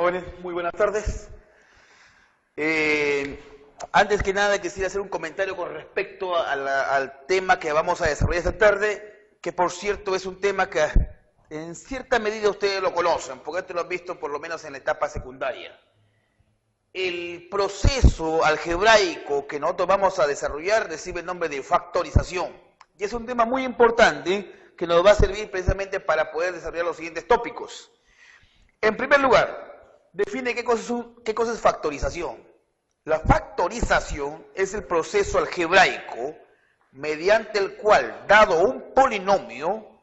jóvenes, muy buenas tardes. Antes que nada quisiera hacer un comentario con respecto al tema que vamos a desarrollar esta tarde, que por cierto es un tema que en cierta medida ustedes lo conocen, porque esto lo han visto por lo menos en la etapa secundaria. El proceso algebraico que nosotros vamos a desarrollar recibe el nombre de factorización, y es un tema muy importante que nos va a servir precisamente para poder desarrollar los siguientes tópicos. En primer lugar, define qué cosa es factorización. La factorización es el proceso algebraico mediante el cual, dado un polinomio,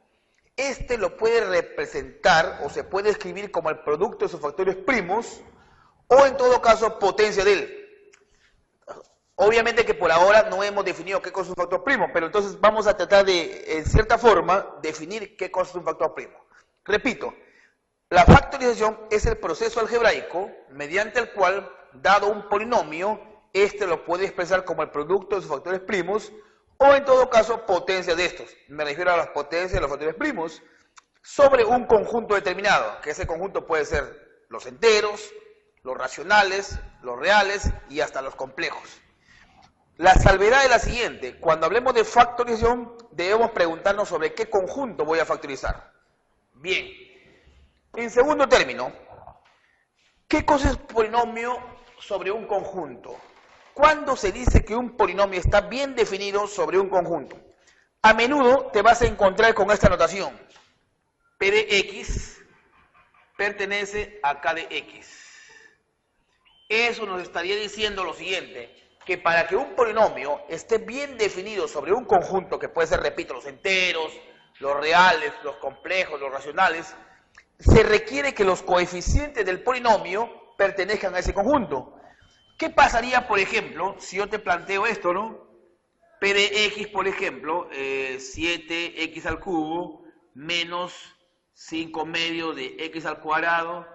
este lo puede representar o se puede escribir como el producto de sus factores primos o en todo caso potencia de él. Obviamente que por ahora no hemos definido qué cosa es un factor primo, pero entonces vamos a tratar de, en cierta forma, definir qué cosa es un factor primo. Repito, la factorización es el proceso algebraico mediante el cual, dado un polinomio, este lo puede expresar como el producto de sus factores primos o en todo caso potencia de estos. Me refiero a las potencias de los factores primos sobre un conjunto determinado, que ese conjunto puede ser los enteros, los racionales, los reales y hasta los complejos. La salvedad es la siguiente: cuando hablemos de factorización debemos preguntarnos sobre qué conjunto voy a factorizar. Bien, en segundo término, ¿qué cosa es polinomio sobre un conjunto? ¿Cuándo se dice que un polinomio está bien definido sobre un conjunto? A menudo te vas a encontrar con esta notación: P de X pertenece a K de X. Eso nos estaría diciendo lo siguiente, que para que un polinomio esté bien definido sobre un conjunto, que puede ser, repito, los enteros, los reales, los complejos, los racionales, se requiere que los coeficientes del polinomio pertenezcan a ese conjunto. ¿Qué pasaría, por ejemplo, si yo te planteo esto, ¿no? P de X, por ejemplo, 7x al cubo menos 5 medios de x al cuadrado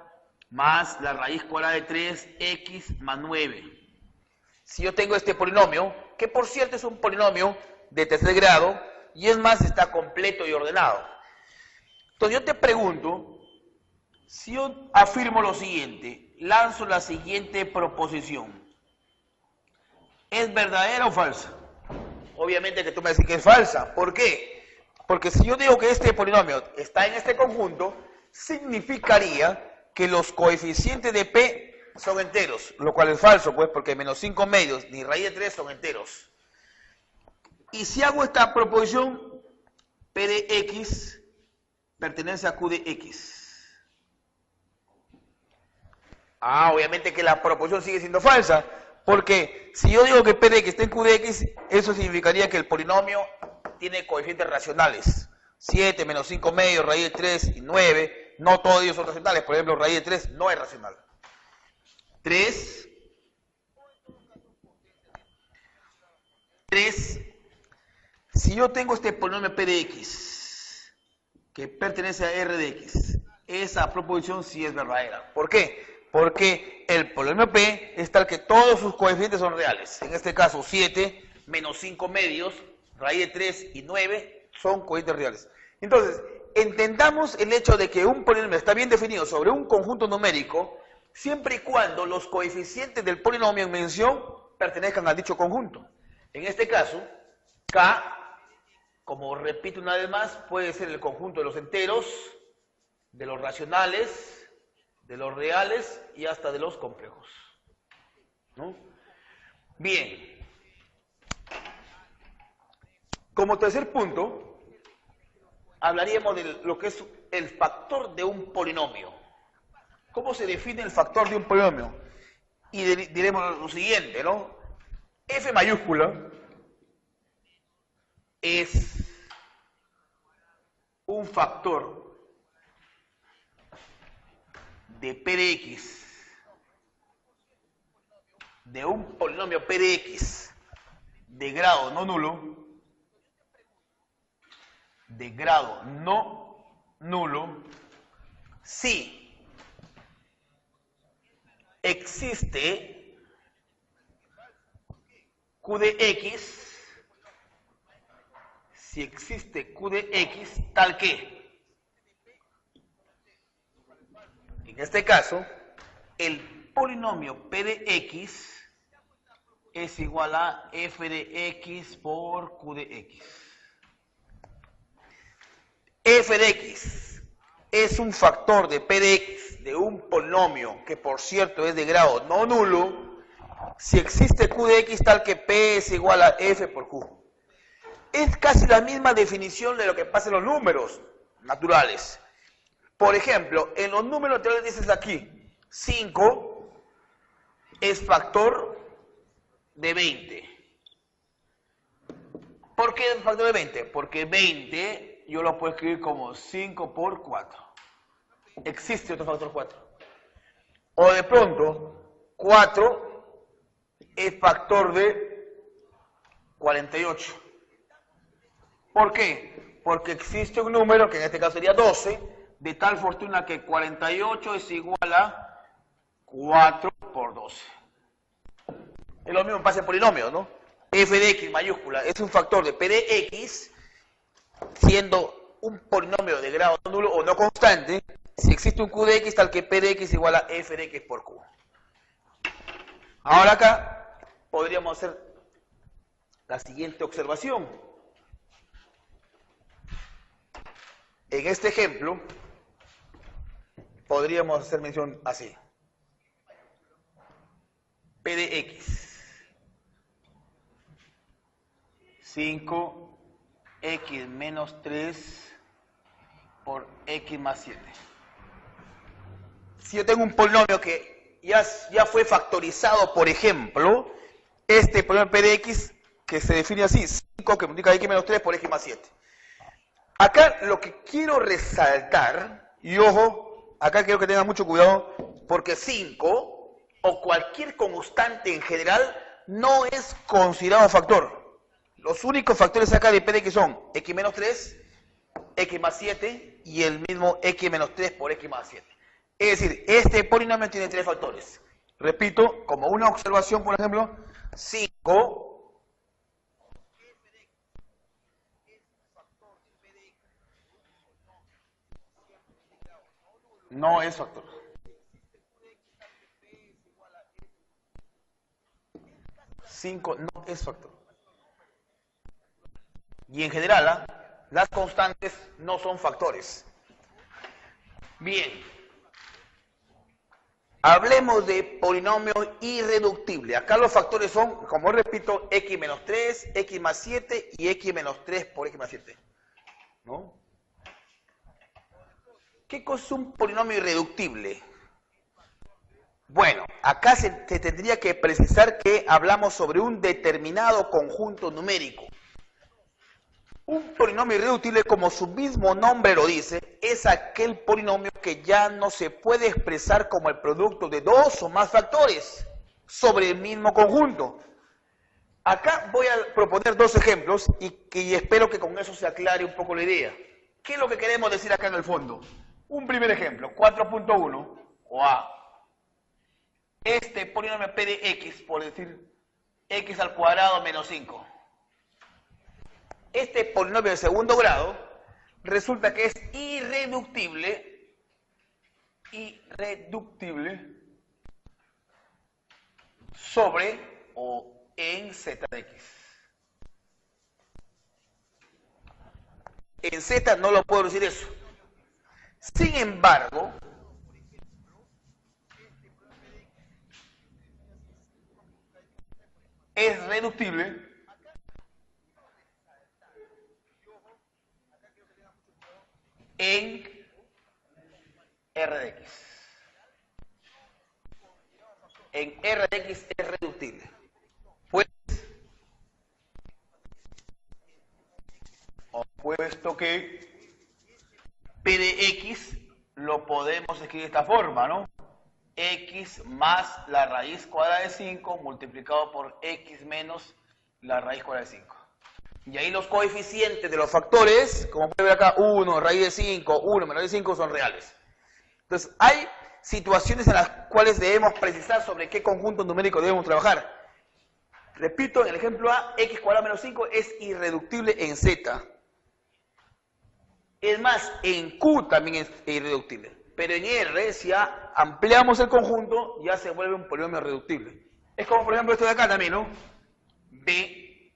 más la raíz cuadrada de 3x más 9. Si yo tengo este polinomio, que por cierto es un polinomio de tercer grado, y es más, está completo y ordenado. Entonces yo te pregunto, si yo afirmo lo siguiente, lanzo la siguiente proposición, ¿es verdadera o falsa? Obviamente que tú me decís que es falsa. ¿Por qué? Porque si yo digo que este polinomio está en este conjunto, significaría que los coeficientes de P son enteros, lo cual es falso, pues, porque menos 5 medios ni raíz de 3 son enteros. Y si hago esta proposición, P de X pertenece a Q de X. Obviamente que la proposición sigue siendo falsa, porque si yo digo que P de X está en Q de X, eso significaría que el polinomio tiene coeficientes racionales. 7 menos 5 medios, raíz de 3 y 9. No todos ellos son racionales. Por ejemplo, raíz de 3 no es racional. 3. Si yo tengo este polinomio P de X, que pertenece a R de X, esa proposición sí es verdadera. ¿Por qué? Porque el polinomio P es tal que todos sus coeficientes son reales. En este caso, 7 menos 5 medios, raíz de 3 y 9 son coeficientes reales. Entonces, entendamos el hecho de que un polinomio está bien definido sobre un conjunto numérico siempre y cuando los coeficientes del polinomio en mención pertenezcan a dicho conjunto. En este caso, K, como repito una vez más, puede ser el conjunto de los enteros, de los racionales, de los reales y hasta de los complejos, ¿no? Bien. Como tercer punto, hablaríamos de lo que es el factor de un polinomio. ¿Cómo se define el factor de un polinomio? Y diremos lo siguiente, ¿no? F mayúscula es un factor de P de X, de un polinomio P de X de grado no nulo, si existe Q de X, tal que, en este caso, el polinomio P de X es igual a f de X por Q de X. F de X es un factor de P de X de un polinomio que por cierto es de grado no nulo si existe Q de X tal que P es igual a F por Q. Es casi la misma definición de lo que pasa en los números naturales. Por ejemplo, en los números naturales dices aquí, 5 es factor de 20. ¿Por qué es factor de 20? Porque 20 yo lo puedo escribir como 5 por 4. Existe otro factor 4. O de pronto, 4 es factor de 48. ¿Por qué? Porque existe un número, que en este caso sería 12, de tal fortuna que 48 es igual a 4 por 12. Es lo mismo pasa en polinomios, ¿no? F de X mayúscula es un factor de P de X, siendo un polinomio de grado nulo o no constante, si existe un Q de X tal que P de X igual a F de X por Q. Ahora acá podríamos hacer la siguiente observación. En este ejemplo, podríamos hacer mención así. P de X. 5x menos 3 por x más 7. Si yo tengo un polinomio que ya fue factorizado, por ejemplo, este polinomio P de X, que se define así, 5 que multiplica x menos 3 por x más 7. Acá lo que quiero resaltar, y ojo, acá quiero que tengan mucho cuidado, porque 5 o cualquier constante en general no es considerado factor. Los únicos factores acá de P de X son x menos 3, x más 7 y el mismo x menos 3 por x más 7. Es decir, este polinomio tiene 3 factores. Repito, como una observación, por ejemplo, 5 no es factor. Cinco no es factor. Y en general, las constantes no son factores. Bien. Hablemos de polinomio irreductible. Acá los factores son, como repito, x menos 3, x más 7 y x menos 3 por x más 7. ¿No? ¿Qué cosa es un polinomio irreductible? Bueno, acá se tendría que precisar que hablamos sobre un determinado conjunto numérico. Un polinomio irreductible, como su mismo nombre lo dice, es aquel polinomio que ya no se puede expresar como el producto de dos o más factores sobre el mismo conjunto. Acá voy a proponer dos ejemplos y espero que con eso se aclare un poco la idea. ¿Qué es lo que queremos decir acá en el fondo? Un primer ejemplo, 4.1 o A. Este polinomio P de X, por decir x al cuadrado menos 5. Este polinomio de segundo grado resulta que es irreductible sobre o en z de x. En z no lo puedo decir eso. Sin embargo, es reductible en R de X. En R de X es reductible. Pues, puesto que P de X lo podemos escribir de esta forma, ¿no? X más la raíz cuadrada de 5 multiplicado por X menos la raíz cuadrada de 5. Y ahí los coeficientes de los factores, como puede ver acá, 1, raíz de 5, 1 menos raíz de 5 son reales. Entonces, hay situaciones en las cuales debemos precisar sobre qué conjunto numérico debemos trabajar. Repito, en el ejemplo A, x cuadrado menos 5 es irreductible en Z. Es más, en Q también es irreductible. Pero en R, si ya ampliamos el conjunto, ya se vuelve un polinomio reductible. Es como, por ejemplo, esto de acá también, ¿no? B.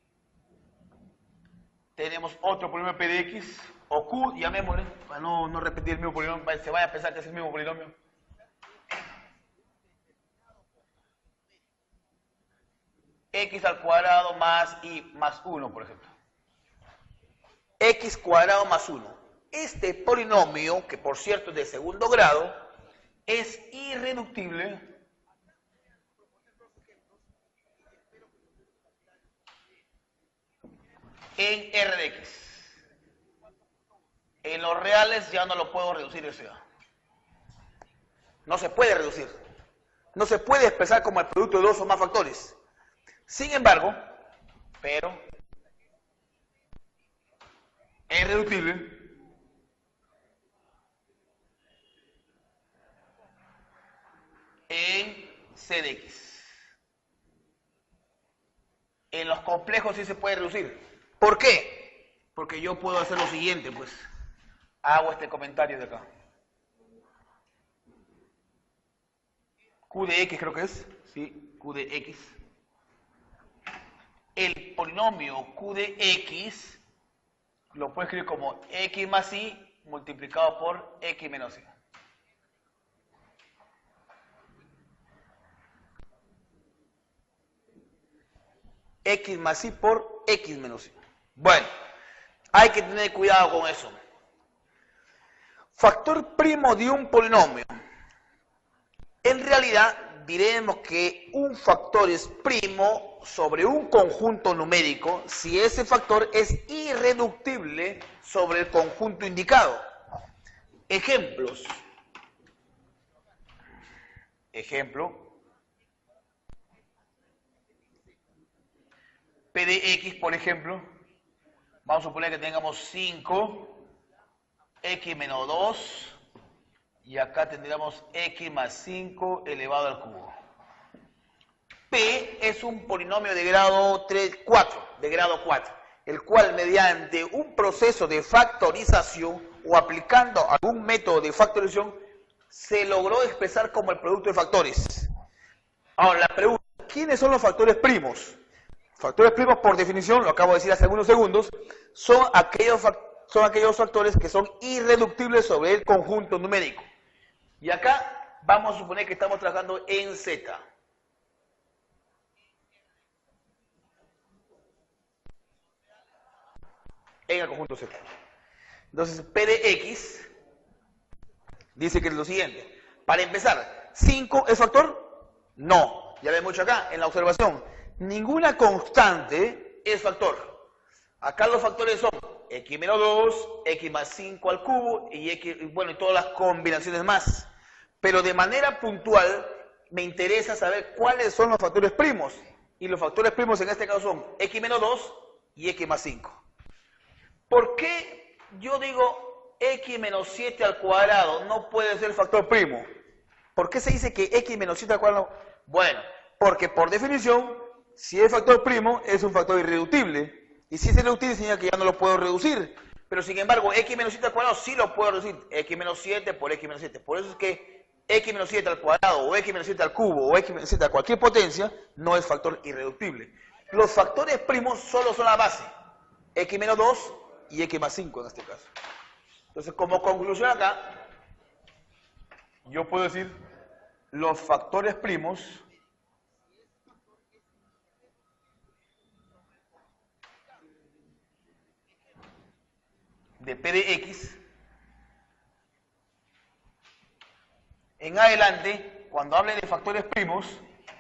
Tenemos otro polinomio P de X, o Q, llamémosle, para no repetir el mismo polinomio, para que se vaya a pensar que es el mismo polinomio. X al cuadrado más y más 1, por ejemplo. X cuadrado más 1. Este polinomio, que por cierto es de segundo grado, es irreductible en R de X. En los reales ya no lo puedo reducir eso ya. No se puede reducir. No se puede expresar como el producto de dos o más factores. Sin embargo, pero es reductible en C de X. En los complejos sí se puede reducir. ¿Por qué? Porque yo puedo hacer lo siguiente, pues. Hago este comentario de acá. Q de X creo que es. Sí, Q de X. El polinomio Q de X lo puedo escribir como X más Y multiplicado por X menos Y. X más Y por X menos Y. Bueno, hay que tener cuidado con eso. Factor primo de un polinomio. En realidad diremos que un factor es primo sobre un conjunto numérico si ese factor es irreductible sobre el conjunto indicado. Ejemplos. Ejemplo. P de X, por ejemplo, vamos a suponer que tengamos 5, X menos 2, y acá tendríamos X más 5 elevado al cubo. P es un polinomio de grado 4, el cual mediante un proceso de factorización o aplicando algún método de factorización se logró expresar como el producto de factores. Ahora, la pregunta, ¿quiénes son los factores primos? Factores primos, por definición, lo acabo de decir hace algunos segundos, son aquellos factores que son irreductibles sobre el conjunto numérico. Y acá vamos a suponer que estamos trabajando en Z. En el conjunto Z. Entonces, P de X dice que es lo siguiente. Para empezar, ¿5 es factor? No. Ya vemos acá, en la observación. Ninguna constante es factor. Acá los factores son X menos 2, X más 5 al cubo y X, bueno, y todas las combinaciones más. Pero de manera puntual me interesa saber cuáles son los factores primos. Y los factores primos en este caso son X menos 2 y X más 5. ¿Por qué yo digo X menos 7 al cuadrado no puede ser factor primo? ¿Por qué se dice que X menos 7 al cuadrado? Bueno, porque por definición, si es factor primo, es un factor irreductible. Y si es irreductible, significa que ya no lo puedo reducir. Pero sin embargo, X menos 7 al cuadrado sí lo puedo reducir. X menos 7 por X menos 7. Por eso es que X menos 7 al cuadrado, o X menos 7 al cubo, o X menos 7 a cualquier potencia, no es factor irreductible. Los factores primos solo son la base. X menos 2 y X más 5 en este caso. Entonces, como conclusión acá, yo puedo decir los factores primos de P de X, en adelante, cuando hable de factores primos,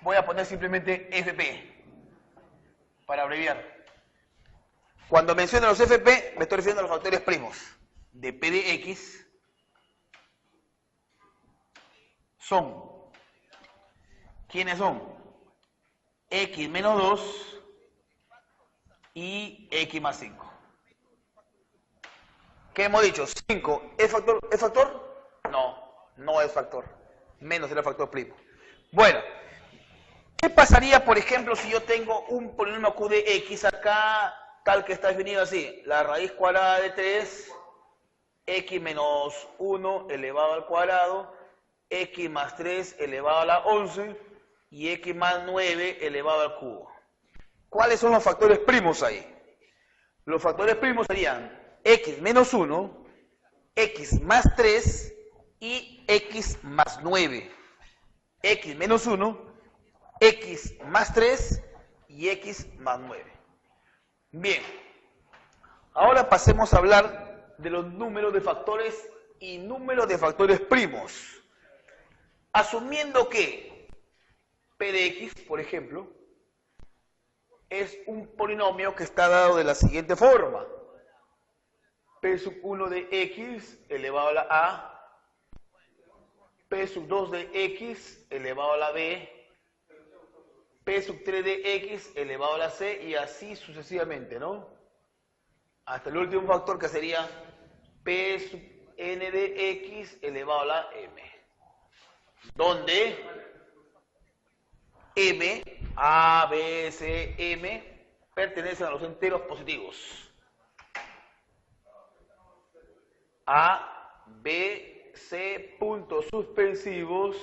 voy a poner simplemente FP, para abreviar. Cuando menciono los FP, me estoy refiriendo a los factores primos de P de X, son, ¿quiénes son? X menos 2 y X más 5. ¿Qué hemos dicho? 5, ¿es factor? ¿Es factor? No, no es factor. Menos era factor primo. Bueno, ¿qué pasaría, por ejemplo, si yo tengo un polinomio Q de X acá, tal que está definido así? La raíz cuadrada de 3 x menos 1 elevado al cuadrado, x más 3 elevado a la 11 y x más 9 elevado al cubo. ¿Cuáles son los factores primos ahí? Los factores primos serían x menos 1, x más 3 y x más 9. X menos 1, x más 3 y x más 9. Bien, ahora pasemos a hablar de los números de factores y números de factores primos. Asumiendo que p de x, por ejemplo, es un polinomio que está dado de la siguiente forma. P sub 1 de x elevado a la a, P sub 2 de x elevado a la b, P sub 3 de x elevado a la c y así sucesivamente, ¿no? Hasta el último factor que sería P sub n de x elevado a la m. Donde m, a, b, c, m pertenecen a los enteros positivos. A, B, C, puntos suspensivos,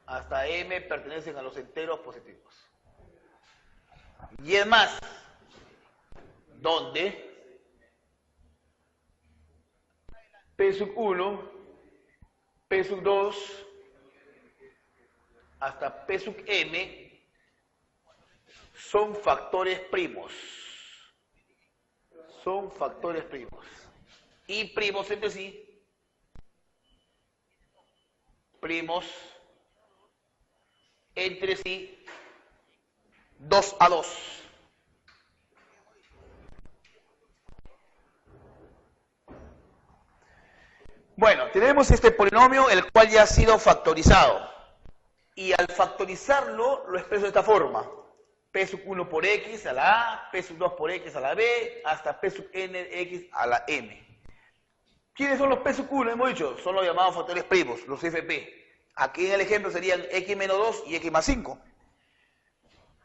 hasta M pertenecen a los enteros positivos. Y es más, donde P sub 1, P sub 2, hasta P sub M son factores primos. Son factores primos. Y primos entre sí, primos entre sí, 2 a 2. Bueno, tenemos este polinomio, el cual ya ha sido factorizado. Y al factorizarlo, lo expreso de esta forma. P sub 1 por x a la a, P sub 2 por x a la b, hasta P sub n de x a la m. ¿Quiénes son los P sub 1? Hemos dicho, son los llamados factores primos, los FP. Aquí en el ejemplo serían x menos 2 y x más 5.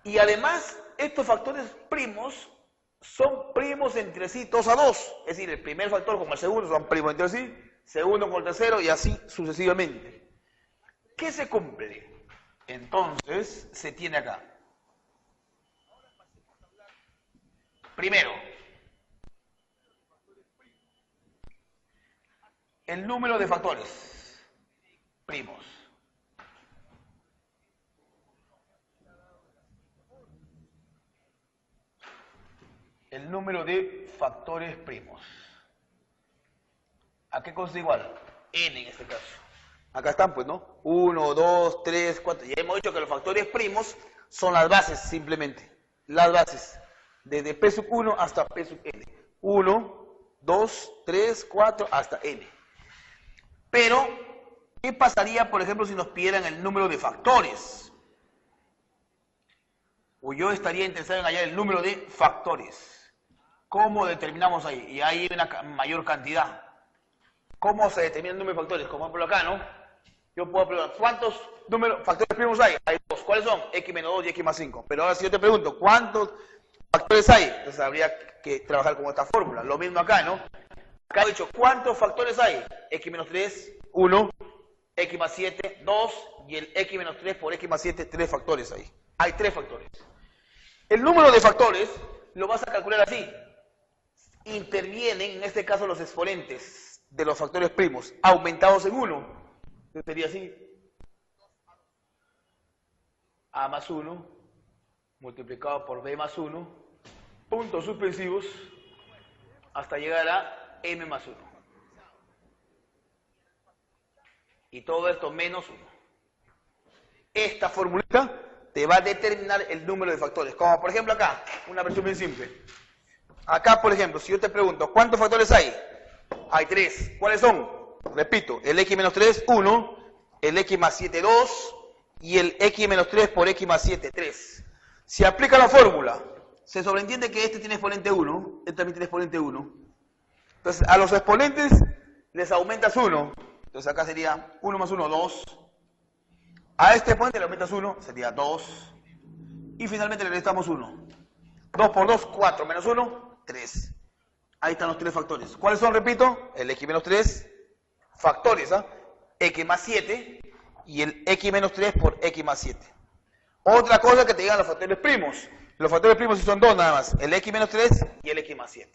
Y además, estos factores primos son primos entre sí 2 a 2. Es decir, el primer factor como el segundo son primos entre sí, segundo con el tercero y así sucesivamente. ¿Qué se cumple? Entonces, se tiene acá. Primero, el número de factores primos. El número de factores primos. ¿A qué consta igual? N en este caso. Acá están, pues, ¿no? 1, 2, 3, 4. Ya hemos dicho que los factores primos son las bases, simplemente. Las bases. Desde P sub 1 hasta P sub n. 1, 2, 3, 4, hasta n. Pero, ¿qué pasaría, por ejemplo, si nos pidieran el número de factores? O yo estaría interesado en hallar el número de factores. ¿Cómo determinamos ahí? Y hay una mayor cantidad. ¿Cómo se determina el número de factores? Como por acá, ¿no? Yo puedo preguntar, ¿cuántos factores primos hay? Hay dos. ¿Cuáles son? X menos 2 y X más 5. Pero ahora si yo te pregunto, ¿cuántos factores hay? Entonces habría que trabajar con esta fórmula. Lo mismo acá, ¿no? Acá he dicho, ¿cuántos factores hay? X menos 3, 1, X más 7, 2, y el X menos 3 por X más 7, 3 factores ahí. Hay 3 factores. El número de factores lo vas a calcular así. Intervienen, en este caso, los exponentes de los factores primos, aumentados en 1. Sería así. A más 1 multiplicado por B más 1, puntos suspensivos, hasta llegar a M más 1. Y todo esto menos 1. Esta formulita te va a determinar el número de factores. Como por ejemplo acá, una versión bien simple. Acá, por ejemplo, si yo te pregunto, ¿cuántos factores hay? Hay 3. ¿Cuáles son? Repito, el X menos 3, 1, el X más 7, 2, y el X menos 3 por X más 7, 3. Si aplica la fórmula, se sobreentiende que este tiene exponente 1, este también tiene exponente 1. Entonces, a los exponentes les aumentas 1. Entonces acá sería 1 más 1, 2. A este exponente le aumentas 1, sería 2. Y finalmente le restamos 1. 2 por 2, 4, menos 1, 3. Ahí están los 3 factores. ¿Cuáles son, repito? El x menos 3 factores, ¿ah? X más 7 y el x menos 3 por x más 7. Otra cosa que te digan los factores primos. Los factores primos son 2 nada más, el x menos 3 y el x más 7.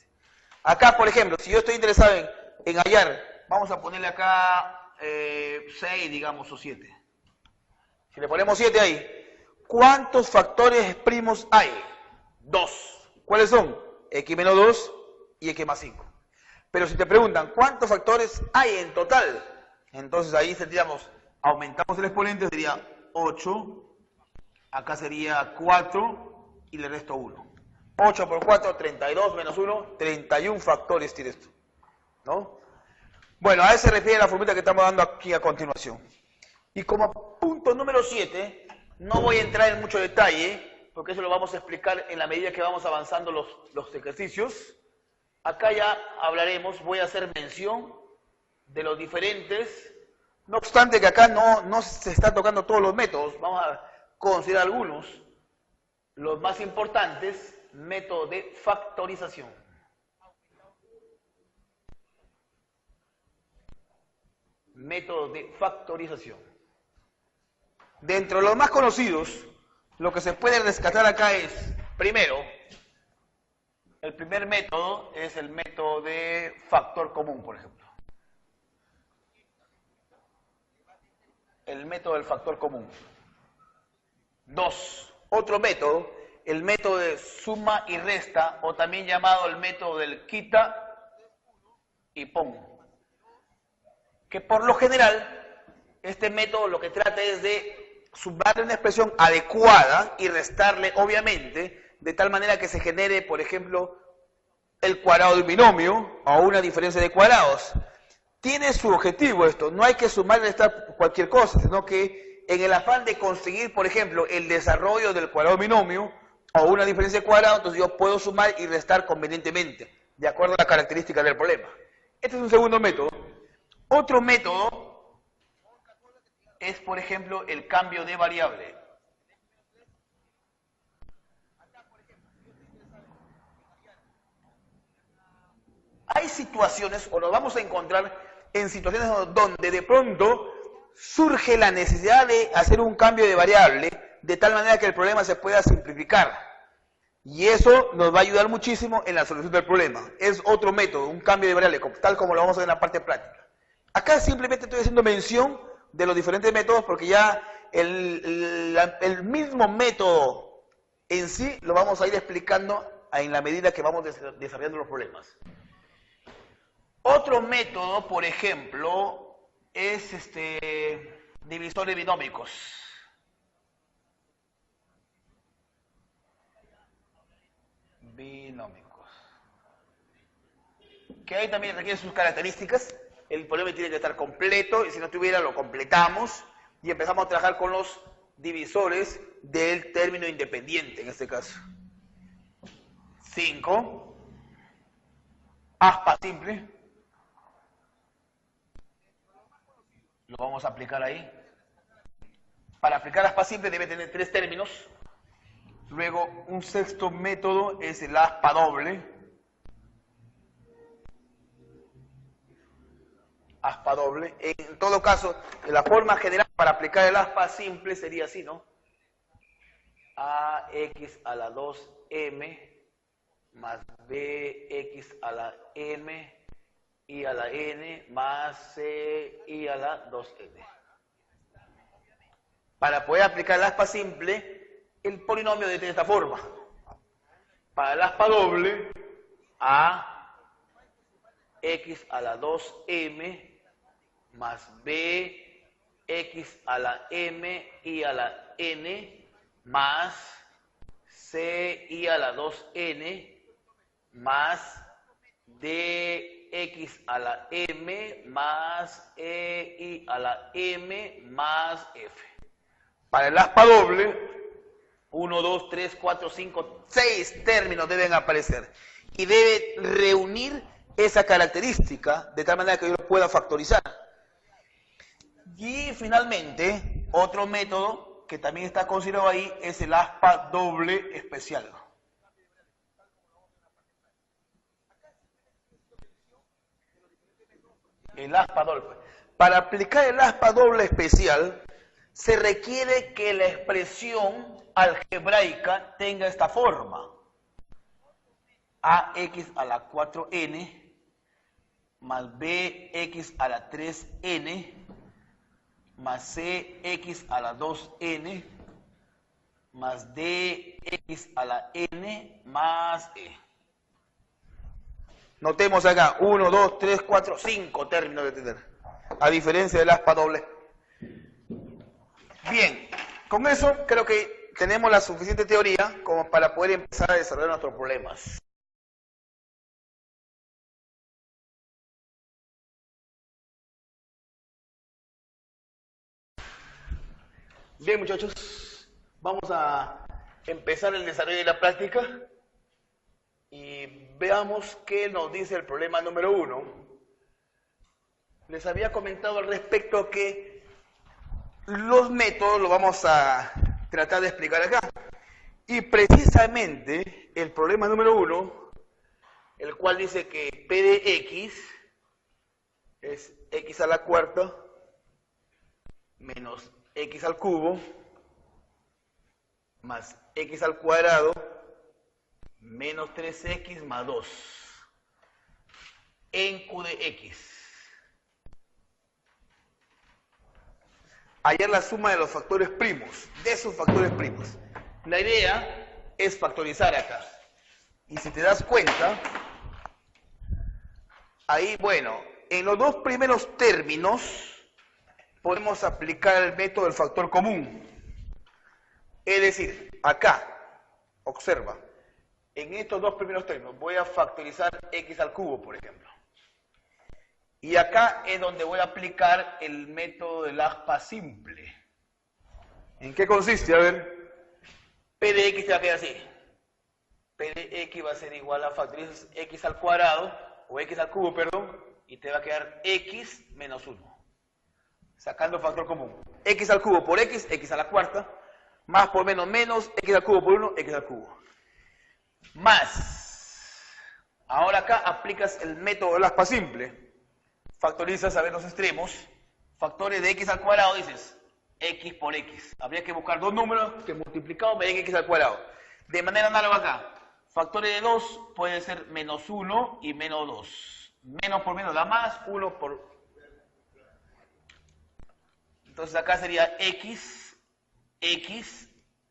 Acá, por ejemplo, si yo estoy interesado en hallar, vamos a ponerle acá 6, digamos, o 7. Si le ponemos 7 ahí, ¿cuántos factores primos hay? 2. ¿Cuáles son? X menos 2 y x más 5. Pero si te preguntan, ¿cuántos factores hay en total? Entonces ahí tendríamos, aumentamos el exponente, sería 8, acá sería 4 y le resto 1. 8 por 4, 32 menos 1, 31 factores tiene esto, ¿no? Bueno, a eso se refiere la formulita que estamos dando aquí a continuación. Y como punto número 7, no voy a entrar en mucho detalle, porque eso lo vamos a explicar en la medida que vamos avanzando los ejercicios. Acá ya hablaremos, voy a hacer mención de los diferentes, no obstante que acá no se está tocando todos los métodos, vamos a considerar algunos, los más importantes, método de factorización. Método de factorización. Dentro de los más conocidos, lo que se puede rescatar acá es, primero, el primer método es el método de factor común, por ejemplo. El método del factor común. 2. Otro método, el método de suma y resta, o también llamado el método del quita y pon. Que por lo general, este método lo que trata es de sumarle una expresión adecuada y restarle, obviamente, de tal manera que se genere, por ejemplo, el cuadrado de un binomio o una diferencia de cuadrados. Tiene su objetivo esto, no hay que sumar y restar cualquier cosa, sino que en el afán de conseguir, por ejemplo, el desarrollo del cuadrado de binomio o una diferencia de cuadrados, entonces yo puedo sumar y restar convenientemente, de acuerdo a las características del problema. Este es un segundo método. Otro método es, por ejemplo, el cambio de variable. Hay situaciones, o nos vamos a encontrar en situaciones donde de pronto surge la necesidad de hacer un cambio de variable, de tal manera que el problema se pueda simplificar. Y eso nos va a ayudar muchísimo en la solución del problema. Es otro método, un cambio de variable, tal como lo vamos a ver en la parte práctica. Acá simplemente estoy haciendo mención de los diferentes métodos porque ya el mismo método en sí lo vamos a ir explicando en la medida que vamos desarrollando los problemas. Otro método, por ejemplo, es divisores binómicos. Que ahí también requiere sus características. El problema tiene que estar completo y si no tuviera lo completamos y empezamos a trabajar con los divisores del término independiente en este caso. 5. Aspa simple. Lo vamos a aplicar ahí. Para aplicar aspa simple debe tener 3 términos. Luego un sexto método es el aspa doble. Aspa doble. En todo caso, la forma general para aplicar el aspa simple sería así, ¿no? AX a la 2M más BX a la M y a la N más C y a la 2N. Para poder aplicar el aspa simple, el polinomio debe tener esta forma. Para el aspa doble, A X a la 2M más B X a la M y a la N más C y a la 2N más DX a la M más E y a la M más F. Para el aspa doble, 1, 2, 3, 4, 5, 6 términos deben aparecer. Y debe reunir esa característica de tal manera que yo lo pueda factorizar. Y finalmente, otro método que también está considerado ahí es el aspa doble especial. El aspa doble. Para aplicar el aspa doble especial, se requiere que la expresión algebraica tenga esta forma. AX a la 4n más BX a la 3n más CX a la 2n más DX a la n más E. Notemos acá, 1, 2, 3, 4, 5 términos de tener, a diferencia del aspa doble. Bien, con eso creo que tenemos la suficiente teoría como para poder empezar a desarrollar nuestros problemas. Bien, muchachos, vamos a empezar el desarrollo de la práctica y veamos qué nos dice el problema número 1. Les había comentado al respecto que los métodos los vamos a tratar de explicar acá. Y precisamente el problema número 1, el cual dice que P de X es X a la cuarta menos X al cubo más X al cuadrado menos 3X más 2 en Q de X. Hallar la suma de los factores primos, de sus factores primos. La idea es factorizar acá. Y si te das cuenta, ahí, bueno, en los dos primeros términos podemos aplicar el método del factor común. Es decir, acá, observa, en estos dos primeros términos voy a factorizar X al cubo, por ejemplo. Y acá es donde voy a aplicar el método del aspa simple. ¿En qué consiste? A ver, P de X te va a quedar así. P de X va a ser igual a factorizar X al cuadrado, o X al cubo, perdón, y te va a quedar X menos 1. Sacando factor común. X al cubo por X, X a la cuarta, más por menos, menos, X al cubo por 1, X al cubo. Más. Ahora acá aplicas el método del aspa simple. Factorizas a ver los extremos, factores de X al cuadrado, dices X por X. Habría que buscar dos números que multiplicados me den X al cuadrado. De manera análoga acá, factores de 2 puede ser menos 1 y menos 2. Menos por menos da más, 1 por... Entonces acá sería X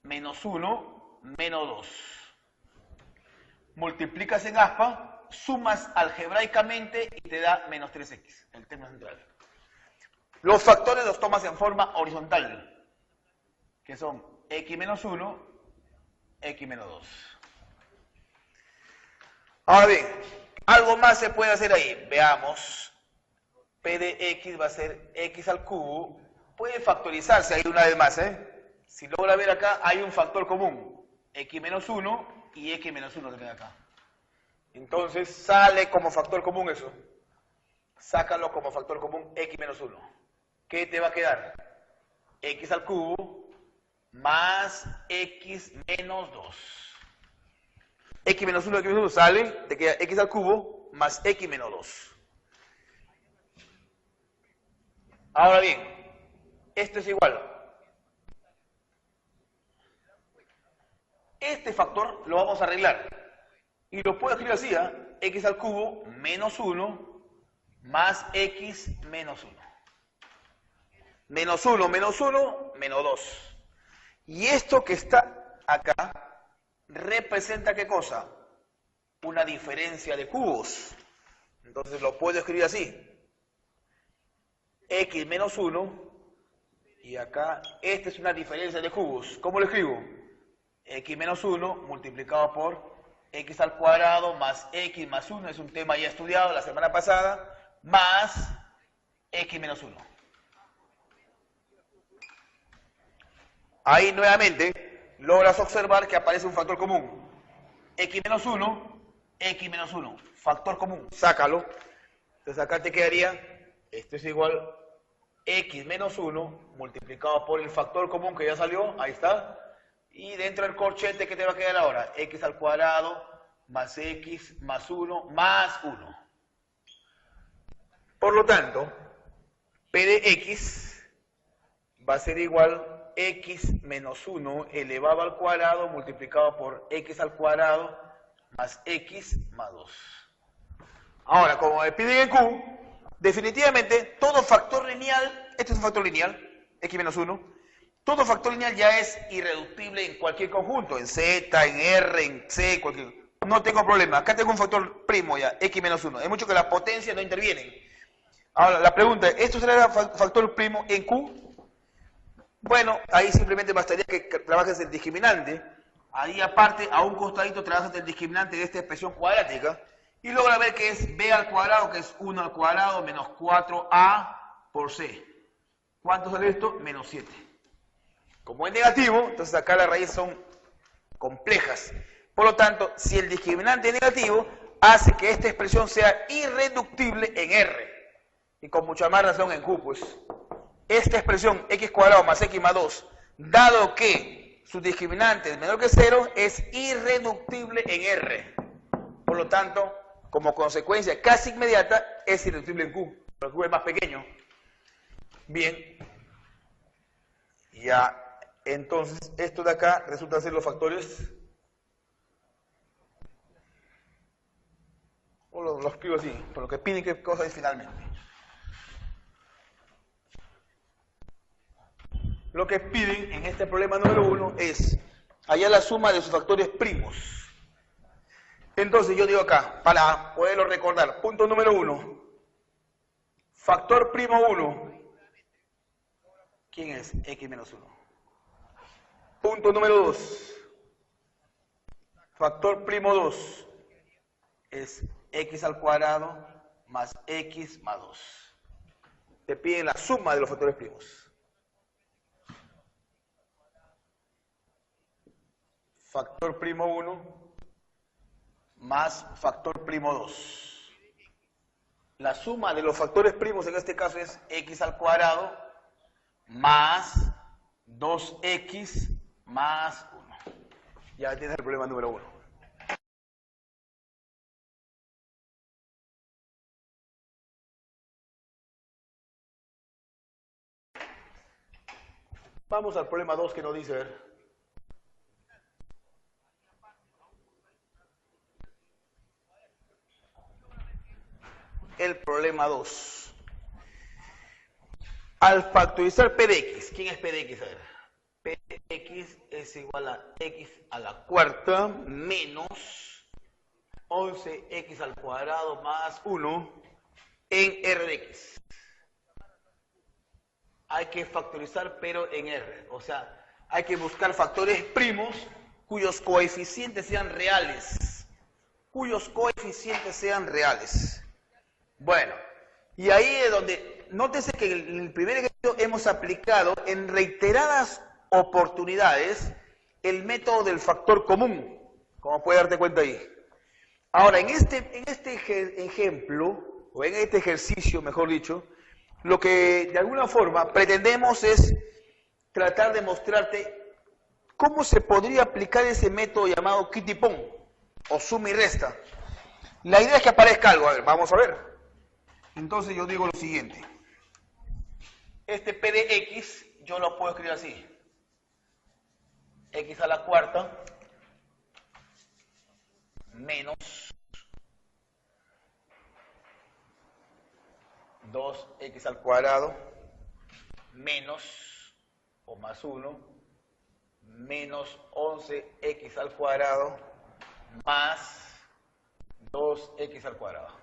menos 1 menos 2. Multiplicas en aspa, sumas algebraicamente y te da menos 3x, el término central. Los factores los tomas en forma horizontal, que son x menos 1, x menos 2. Ahora bien, algo más se puede hacer ahí. Veamos, P de x va a ser x al cubo. Puede factorizarse ahí una vez más, Si logra ver acá, hay un factor común, x menos 1 y x menos 1 que queda acá. Entonces sale como factor común eso. Sácalo como factor común x menos 1. ¿Qué te va a quedar? X al cubo más x menos 2. X menos 1, x menos 1 sale, te queda x al cubo más x menos 2. Ahora bien, esto es igual. Este factor lo vamos a arreglar. Y lo puedo escribir así, x al cubo menos 1 más x menos 1. Menos 1, menos 1, menos 2. Y esto que está acá representa ¿qué cosa? Una diferencia de cubos. Entonces lo puedo escribir así. X menos 1 y acá esta es una diferencia de cubos. ¿Cómo lo escribo? X menos 1 multiplicado por x al cuadrado más x más 1, es un tema ya estudiado la semana pasada, más x menos 1. Ahí nuevamente logras observar que aparece un factor común. X menos 1, factor común, sácalo. Entonces acá te quedaría, esto es igual x menos 1 multiplicado por el factor común que ya salió, ahí está. Y dentro del corchete, ¿qué te va a quedar ahora? X al cuadrado más x más 1 más 1. Por lo tanto, P de X va a ser igual X menos 1 elevado al cuadrado multiplicado por X al cuadrado más X más 2. Ahora, como me piden en Q, definitivamente todo factor lineal, este es un factor lineal, X menos 1, todo factor lineal ya es irreductible en cualquier conjunto, en Z, en R, en C, cualquier. No tengo problema. Acá tengo un factor primo ya, X menos 1. Es mucho que las potencias no intervienen. Ahora, la pregunta es, ¿esto será factor primo en Q? Bueno, ahí simplemente bastaría que trabajes el discriminante. Ahí aparte, a un costadito trabajas el discriminante de esta expresión cuadrática y logra ver que es B al cuadrado, que es 1 al cuadrado menos 4A por C. ¿Cuánto sale esto? Menos 7. Como es negativo, entonces acá las raíces son complejas. Por lo tanto, si el discriminante es negativo, hace que esta expresión sea irreductible en R. Y con mucha más razón en Q, pues. Esta expresión x cuadrado más x más 2, dado que su discriminante es menor que 0, es irreductible en R. Por lo tanto, como consecuencia casi inmediata, es irreductible en Q. Pero Q es más pequeño. Bien. Ya. Entonces, esto de acá resulta ser los factores, o lo escribo así, por lo que piden qué cosa es finalmente. Lo que piden en este problema número 1 es hallar la suma de sus factores primos. Entonces yo digo acá, para poderlo recordar, punto número 1, factor primo 1, ¿quién es? X menos 1. Punto número 2. Factor primo 2 es x al cuadrado más x más 2. Te piden la suma de los factores primos. Factor primo 1 más factor primo 2. La suma de los factores primos en este caso es x al cuadrado más 2x más 1. Ya tienes el problema número 1. Vamos al problema 2 que nos dice, a ver. El problema 2. Al factorizar P de X, ¿quién es P de X? A ver. P de X es igual a X a la cuarta menos 11X al cuadrado más 1 en R de X. Hay que factorizar, pero en R. O sea, hay que buscar factores primos cuyos coeficientes sean reales. Cuyos coeficientes sean reales. Bueno, y ahí es donde, nótese que en el primer ejercicio hemos aplicado en reiteradas oportunidades el método del factor común, como puede darte cuenta ahí. Ahora, en este ejemplo, o en este ejercicio, mejor dicho, lo que de alguna forma pretendemos es tratar de mostrarte cómo se podría aplicar ese método llamado Kitty-Pong, o suma y resta. La idea es que aparezca algo, a ver, vamos a ver. Entonces yo digo lo siguiente. Este P de X, yo lo puedo escribir así. X a la cuarta menos 2x al cuadrado menos o más 1 menos 11x al cuadrado más 2x al cuadrado.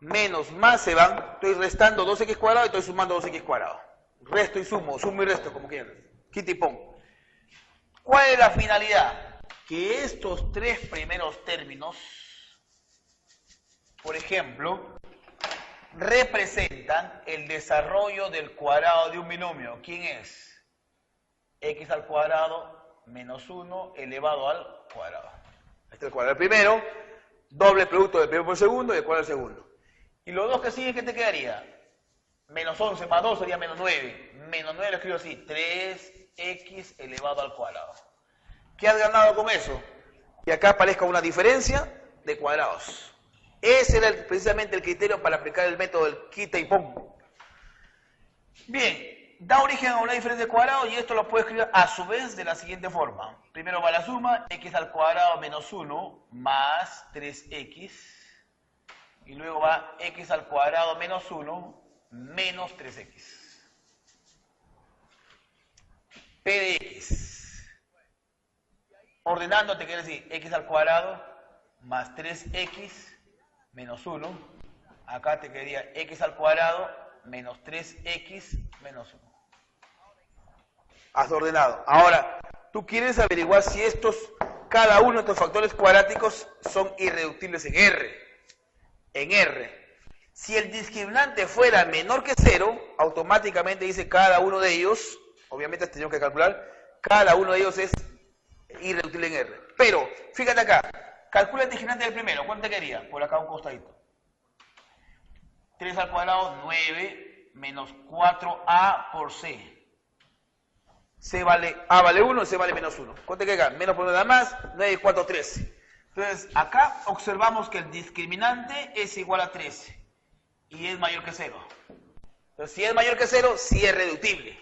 Menos más se van, estoy restando 2x cuadrado y estoy sumando 2x cuadrado. Resto y sumo y resto, como quieran. Kitty-Pong. ¿Cuál es la finalidad? Que estos tres primeros términos, por ejemplo, representan el desarrollo del cuadrado de un binomio. ¿Quién es? X al cuadrado menos 1 elevado al cuadrado. Este es el cuadrado del primero, doble producto del primero por el segundo y el cuadrado del segundo. Y los dos que siguen, ¿qué te quedaría? Menos 11 más 2 sería menos 9. Menos 9 lo escribo así, 3x elevado al cuadrado. ¿Qué has ganado con eso? Que acá aparezca una diferencia de cuadrados. Ese era precisamente el criterio para aplicar el método del quita y pon. Bien, da origen a una diferencia de cuadrados y esto lo puedo escribir a su vez de la siguiente forma. Primero va la suma, x al cuadrado menos 1 más 3x. Y luego va x al cuadrado menos 1 menos 3x. P de x. Ordenando te quiere decir x al cuadrado más 3x menos 1. Acá te quedaría x al cuadrado menos 3x menos 1. Has ordenado. Ahora, tú quieres averiguar si cada uno de estos factores cuadráticos son irreductibles en R. En R. Si el discriminante fuera menor que 0, automáticamente dice cada uno de ellos, obviamente tenemos que calcular, cada uno de ellos es irreductible en R. Pero, fíjate acá, calcula el discriminante del primero. ¿Cuánto te quería? Por acá un costadito. 3 al cuadrado, 9, menos 4a por c. A vale 1, C vale menos 1. ¿Cuánto te queda? Menos por 1 nada más, 9 y 4, 13. Entonces, acá observamos que el discriminante es igual a 13 y es mayor que 0. Entonces, si es mayor que 0, sí es reductible.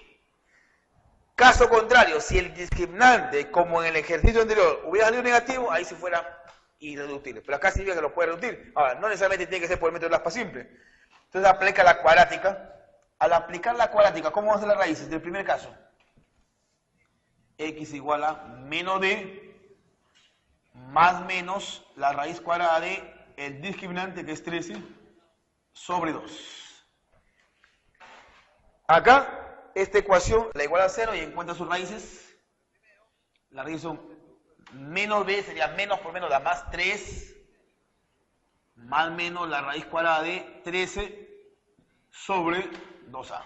Caso contrario, si el discriminante, como en el ejercicio anterior, hubiera salido negativo, ahí sí fuera irreductible. Pero acá significa que lo puede reducir. Ahora, no necesariamente tiene que ser por el método de aspa simple. Entonces, aplica la cuadrática. Al aplicar la cuadrática, ¿cómo van a ser las raíces del primer caso? X igual a menos d más menos la raíz cuadrada de el discriminante, que es 13, sobre 2. Acá, esta ecuación la iguala a 0 y encuentra sus raíces. Las raíces son menos b, sería menos por menos da más 3, más menos la raíz cuadrada de 13 sobre 2a.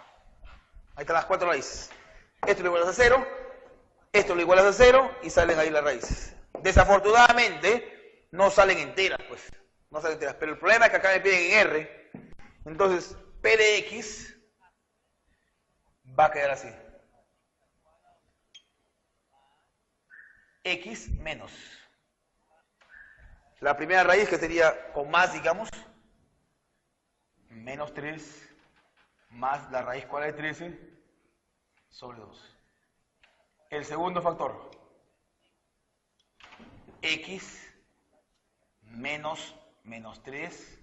Ahí están las 4 raíces. Esto lo igualas a 0, esto lo igualas a 0 y salen ahí las raíces. Desafortunadamente, no salen enteras, pues. No salen enteras. Pero el problema es que acá me piden en R. Entonces, P de X va a quedar así. X menos. La primera raíz, que sería con más, digamos, menos 3, más la raíz cuadrada de 13 sobre 2. El segundo factor, X menos 3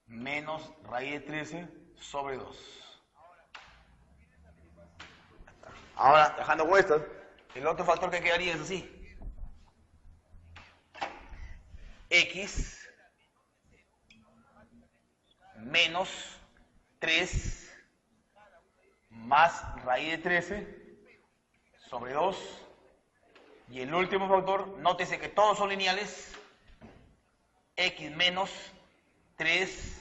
menos raíz de 13 sobre 2. Ahora, dejando con esto, el otro factor que quedaría es así. X menos 3 más raíz de 13 sobre 2. Y el último factor, nótese que todos son lineales. X menos 3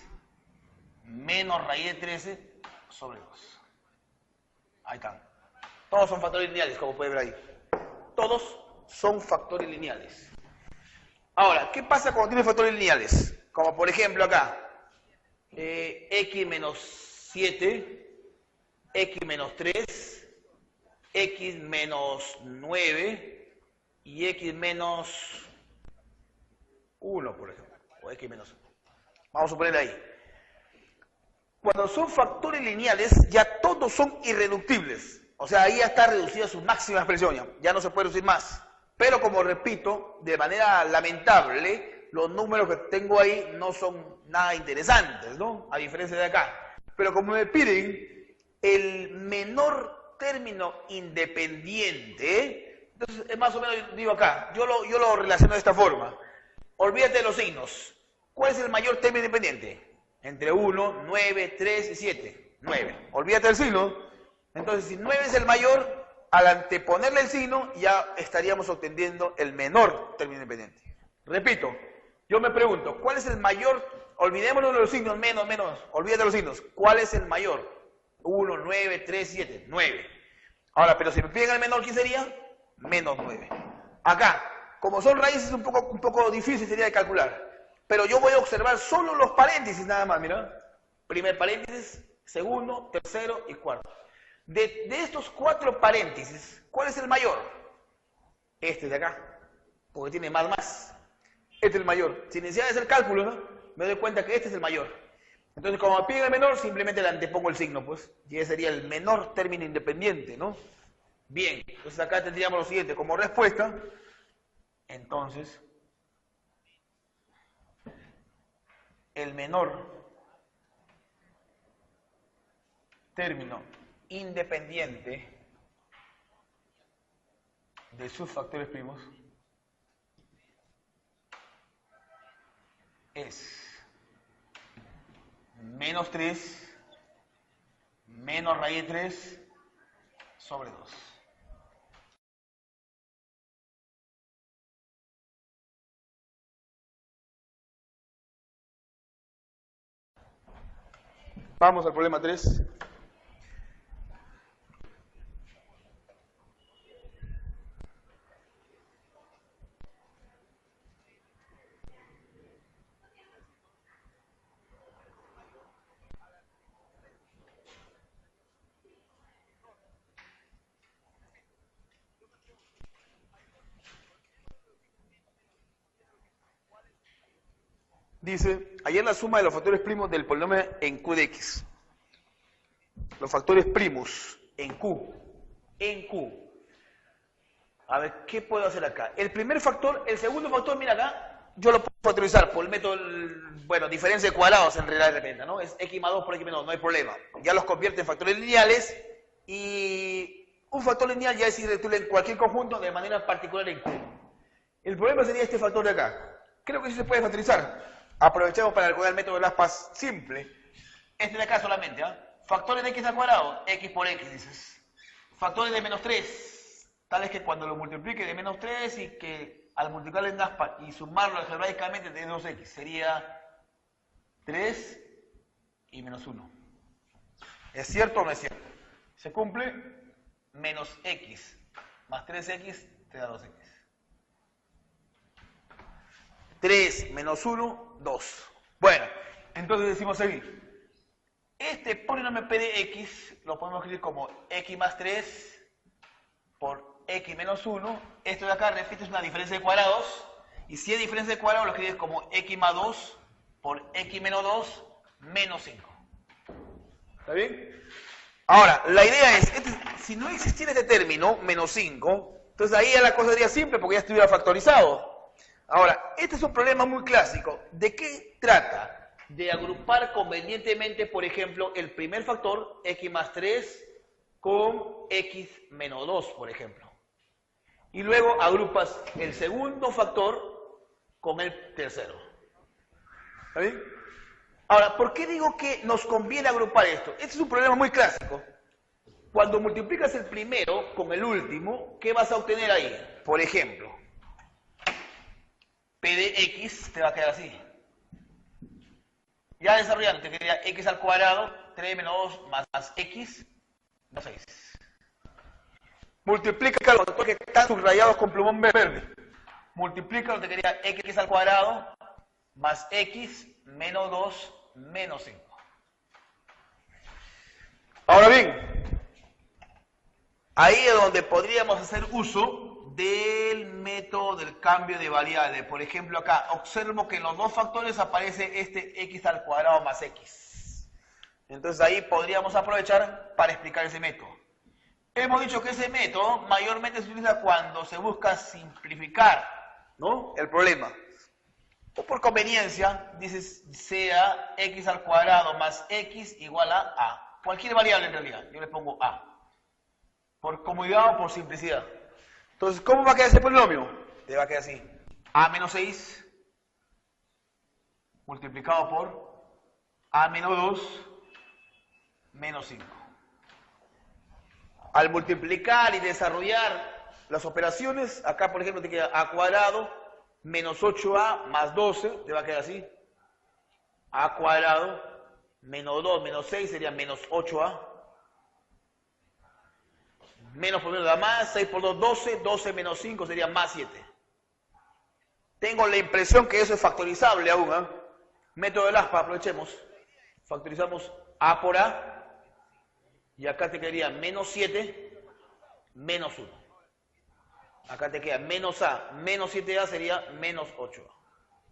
menos raíz de 13 sobre 2. Ahí están. Todos son factores lineales, como puede ver ahí. Todos son factores lineales. Ahora, ¿qué pasa cuando tiene factores lineales? Como por ejemplo acá. X menos 7, X menos 3, X menos 9 y X menos 1, por ejemplo. O X menos 1. Vamos a poner ahí. Cuando son factores lineales, ya todos son irreductibles. O sea, ahí ya está reducida su máxima expresión. Ya no se puede reducir más. Pero como repito, de manera lamentable, los números que tengo ahí no son nada interesantes, ¿no? A diferencia de acá. Pero como me piden el menor término independiente, entonces es más o menos, digo acá, yo lo relaciono de esta forma. Olvídate de los signos. ¿Cuál es el mayor término independiente? Entre 1, 9, 3 y 7. 9. Olvídate del signo. Entonces, si 9 es el mayor, al anteponerle el signo, ya estaríamos obteniendo el menor término independiente. Repito, yo me pregunto, ¿cuál es el mayor? Olvidémonos de los signos, menos, olvídate de los signos. ¿Cuál es el mayor? 1, 9, 3, 7, 9. Ahora, pero si me piden el menor, ¿quién sería? Menos 9. Acá, como son raíces un poco difícil sería de calcular, pero yo voy a observar solo los paréntesis nada más, mira. Primer paréntesis, segundo, tercero y cuarto. De estos 4 paréntesis, ¿cuál es el mayor? Este de acá, porque tiene más. Este es el mayor. Sin necesidad de hacer cálculo, ¿no? Me doy cuenta que este es el mayor. Entonces, como me piden el menor, simplemente le antepongo el signo, pues. Y ese sería el menor término independiente, ¿no? Bien, entonces acá tendríamos lo siguiente como respuesta. Entonces, el menor término independiente de sus factores primos es menos 3 menos raíz de 3 sobre 2. Vamos al problema 3. Dice, hallar la suma de los factores primos del polinomio en Q de X. Los factores primos en Q. En Q. A ver, ¿qué puedo hacer acá? El primer factor, el segundo factor, mira acá, yo lo puedo factorizar por el método, bueno, diferencia de cuadrados en realidad de repente, ¿no? Es X más 2 por X menos 2, no hay problema. Ya los convierte en factores lineales y un factor lineal ya es irreductible en cualquier conjunto de manera particular en Q. El problema sería este factor de acá. Creo que sí se puede factorizar. Aprovechemos para recordar el método de Laplace simple. Este de acá solamente, ¿ah? Factores de X al cuadrado, X por X, dices. Factores de menos 3, tales que cuando lo multiplique de menos 3 y que al multiplicarlo en aspa y sumarlo algebraicamente de 2X, sería 3 y menos 1. ¿Es cierto o no es cierto? Se cumple, menos X más 3X te da 2X. 3 menos 1, 2. Bueno, entonces decimos aquí, este polinomio P de X lo podemos escribir como X más 3 por X menos 1. Esto de acá, repito, es una diferencia de cuadrados. Y si es diferencia de cuadrados, lo escribes como X más 2 por X menos 2 menos 5. ¿Está bien? Ahora, la idea es, si no existiera este término, menos 5, entonces ahí ya la cosa sería simple porque ya estuviera factorizado. Ahora, este es un problema muy clásico. ¿De qué trata? De agrupar convenientemente, por ejemplo, el primer factor, X más 3, con X menos 2, por ejemplo. Y luego agrupas el segundo factor con el tercero. ¿Está bien? Ahora, ¿por qué digo que nos conviene agrupar esto? Este es un problema muy clásico. Cuando multiplicas el primero con el último, ¿qué vas a obtener ahí? Por ejemplo, P de X te va a quedar así. Ya desarrollando, te quedaría X al cuadrado, 3 menos 2 más X, no 6. Multiplica los factores que están subrayados con plumón verde. Multiplica, te quedaría X al cuadrado más X menos 2 menos 5. Ahora bien, ahí es donde podríamos hacer uso del método del cambio de variable. Por ejemplo, acá observo que en los dos factores aparece este X al cuadrado más X. Entonces ahí podríamos aprovechar para explicar ese método. Hemos dicho que ese método mayormente se utiliza cuando se busca simplificar, ¿no?, el problema. O por conveniencia, dices, sea X al cuadrado más X igual a. Cualquier variable en realidad, yo le pongo A. Por comodidad o por simplicidad. Entonces, ¿cómo va a quedar ese polinomio? Te va a quedar así. A menos 6 multiplicado por A menos 2 menos 5. Al multiplicar y desarrollar las operaciones, acá por ejemplo te queda A cuadrado menos 8A más 12, te va a quedar así. A cuadrado menos 2 menos 6 sería menos 8A. Menos por menos da más, 6 por 2, 12, 12 menos 5 sería más 7. Tengo la impresión que eso es factorizable aún, ¿eh? Método de Laplace, aprovechemos. Factorizamos A por A, y acá te quedaría menos 7, menos 1. Acá te queda menos A, menos 7A sería menos 8A.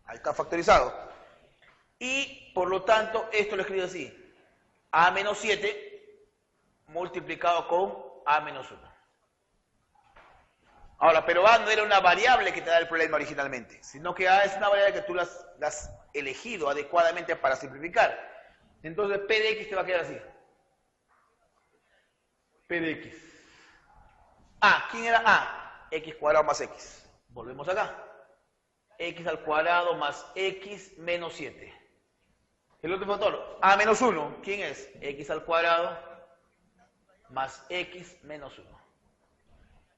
Ahí está factorizado. Y por lo tanto, esto lo escribo así. A menos 7 multiplicado con A menos 1. Ahora, pero A no era una variable que te da el problema originalmente, sino que A es una variable que tú la has elegido adecuadamente para simplificar. Entonces, P de X te va a quedar así. P de X. A, ¿quién era A? X cuadrado más X. Volvemos acá. X al cuadrado más X menos 7. El otro factor, A menos 1, ¿quién es? X al cuadrado más X menos 1.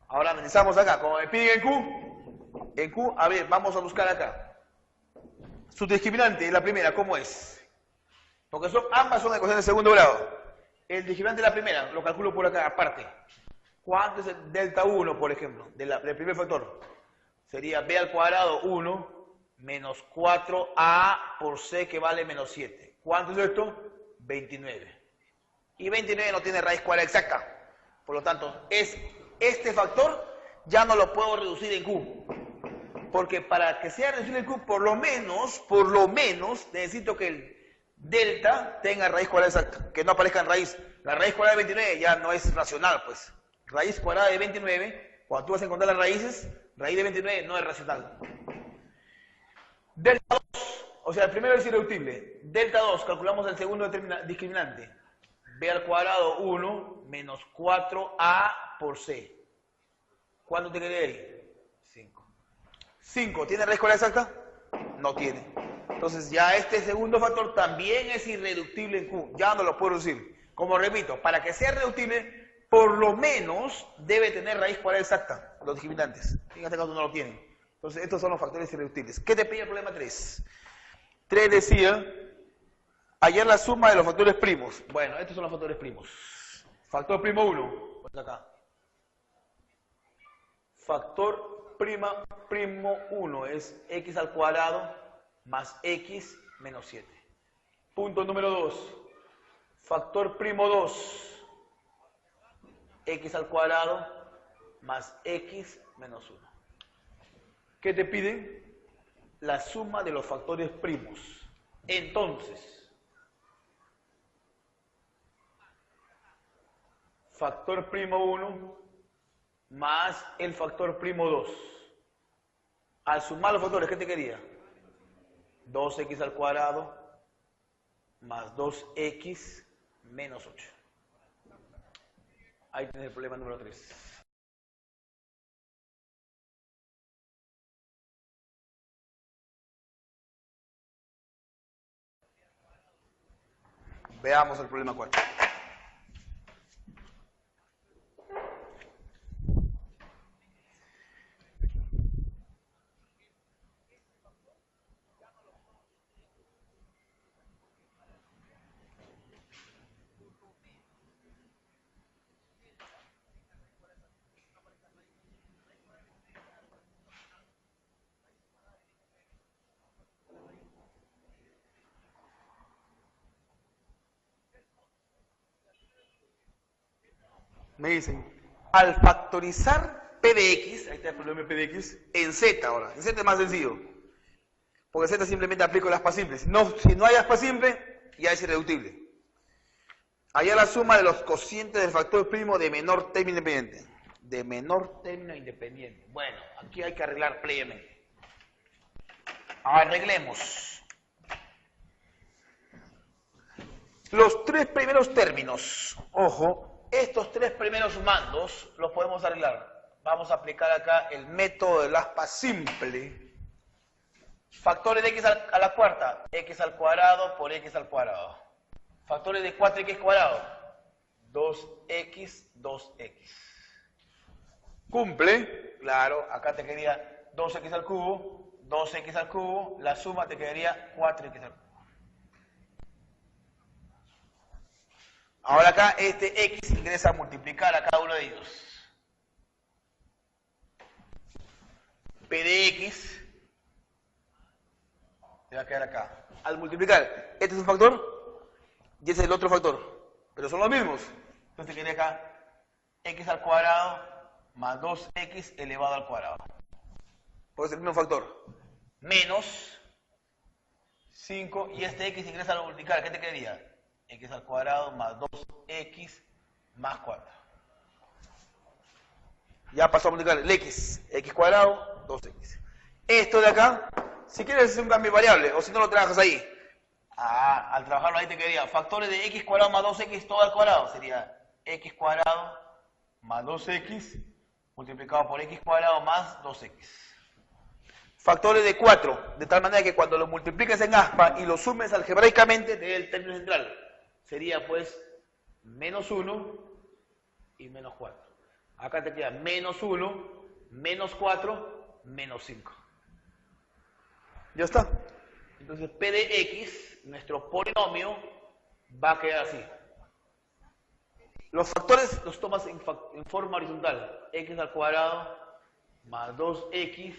Ahora analizamos acá, como me piden en Q, a ver, vamos a buscar acá. Su discriminante, la primera, ¿cómo es? Porque ambas son ecuaciones de segundo grado. El discriminante de la primera, lo calculo por acá, aparte. ¿Cuánto es el delta 1, por ejemplo, del primer factor? Sería B al cuadrado 1 menos 4A por C que vale menos 7. ¿Cuánto es esto? 29. Y 29 no tiene raíz cuadrada exacta. Por lo tanto, este factor ya no lo puedo reducir en Q. Porque para que sea reducible en Q, por lo menos, necesito que el delta tenga raíz cuadrada exacta. Que no aparezca en raíz. La raíz cuadrada de 29 ya no es racional, pues. Raíz cuadrada de 29, cuando tú vas a encontrar las raíces, raíz de 29 no es racional. Delta 2, o sea, el primero es irreductible. Delta 2, calculamos el segundo discriminante. B al cuadrado 1 menos 4A por C. ¿Cuánto te quedé ahí? 5. 5, ¿tiene raíz cuadrada exacta? No tiene. Entonces ya este segundo factor también es irreductible en Q. Ya no lo puedo reducir. Como repito, para que sea reductible, por lo menos debe tener raíz cuadrada exacta, los discriminantes. En este caso no lo tienen. Entonces estos son los factores irreductibles. ¿Qué te pide el problema 3? 3 decía, hallar la suma de los factores primos. Bueno, estos son los factores primos. Factor primo 1, pues acá. Factor primo 1 es x al cuadrado más x menos 7. Punto número 2. Factor primo 2. X al cuadrado más x menos 1. ¿Qué te piden? La suma de los factores primos. Entonces, factor primo 1 más el factor primo 2. Al sumar los factores, ¿qué te quería? 2x al cuadrado más 2x menos 8. Ahí tienes el problema número 3. Veamos el problema 4. Me dicen, al factorizar P de X, ahí está el problema de P de X, en Z ahora. En Z es más sencillo. Porque en Z simplemente aplico el aspa simple. Si no hay aspa simple, ya es irreductible. Hallar la suma de los cocientes del factor primo de menor término independiente. De menor término independiente. Bueno, aquí hay que arreglar previamente. Arreglemos. Los tres primeros términos, ojo, estos tres primeros mandos los podemos arreglar. Vamos a aplicar acá el método del aspa simple. Factores de x a la cuarta, x al cuadrado por x al cuadrado. Factores de 4x cuadrado, 2x, 2x. ¿Cumple? Claro, acá te quedaría 2x al cubo, 2x al cubo, la suma te quedaría 4x al cubo. Ahora acá este x ingresa a multiplicar a cada uno de ellos. P de x te va a quedar acá. Al multiplicar, este es un factor y este es el otro factor. Pero son los mismos. Entonces te quedaría acá x al cuadrado más 2x elevado al cuadrado. Porque es el mismo factor. Menos 5, y este x ingresa a multiplicar, ¿qué te quedaría? X al cuadrado más 2x más 4. Ya pasó a multiplicar el x cuadrado, 2x. Esto de acá, si quieres hacer un cambio de variable, o si no lo trabajas ahí. Al trabajarlo ahí te quedaría factores de x cuadrado más 2x todo al cuadrado. Sería x cuadrado más 2x multiplicado por x cuadrado más 2x. Factores de 4, de tal manera que cuando lo multipliques en aspa y lo sumes algebraicamente te dé el término central. Sería pues menos 1 y menos 4. Acá te queda menos 1, menos 4, menos 5. ¿Ya está? Entonces P de x, nuestro polinomio, va a quedar así. Los factores los tomas en forma horizontal. X al cuadrado más 2x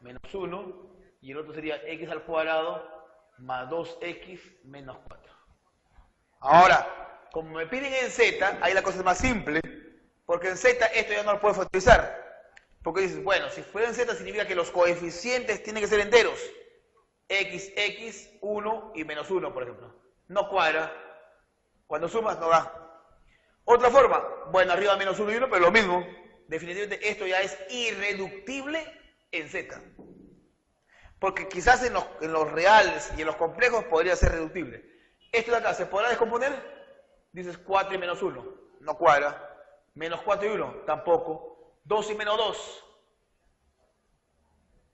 menos 1. Y el otro sería x al cuadrado más 2x menos 4. Ahora, como me piden en z, ahí la cosa es más simple. Porque en z esto ya no lo puedo factorizar. Porque dices, bueno, si fuera en z significa que los coeficientes tienen que ser enteros. X, 1 y menos 1, por ejemplo. No cuadra. Cuando sumas no da. Otra forma, bueno, arriba menos 1 y 1, pero lo mismo. Definitivamente esto ya es irreductible en z. Porque quizás en los reales y en los complejos podría ser reductible. Esto de acá, ¿se podrá descomponer? Dices 4 y menos 1. No cuadra. Menos 4 y 1, tampoco. 2 y menos 2,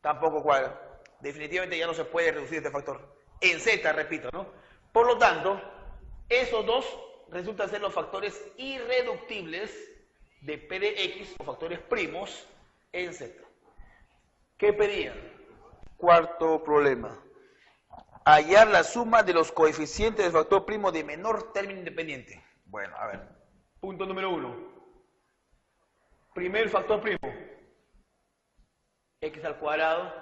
tampoco cuadra. Definitivamente ya no se puede reducir este factor. En z, repito, ¿no? Por lo tanto, esos dos resultan ser los factores irreductibles de P de x, o factores primos, en z. ¿Qué pedían? Cuarto problema. Hallar la suma de los coeficientes del factor primo de menor término independiente. Bueno, a ver. Punto número 1. Primer factor primo, x al cuadrado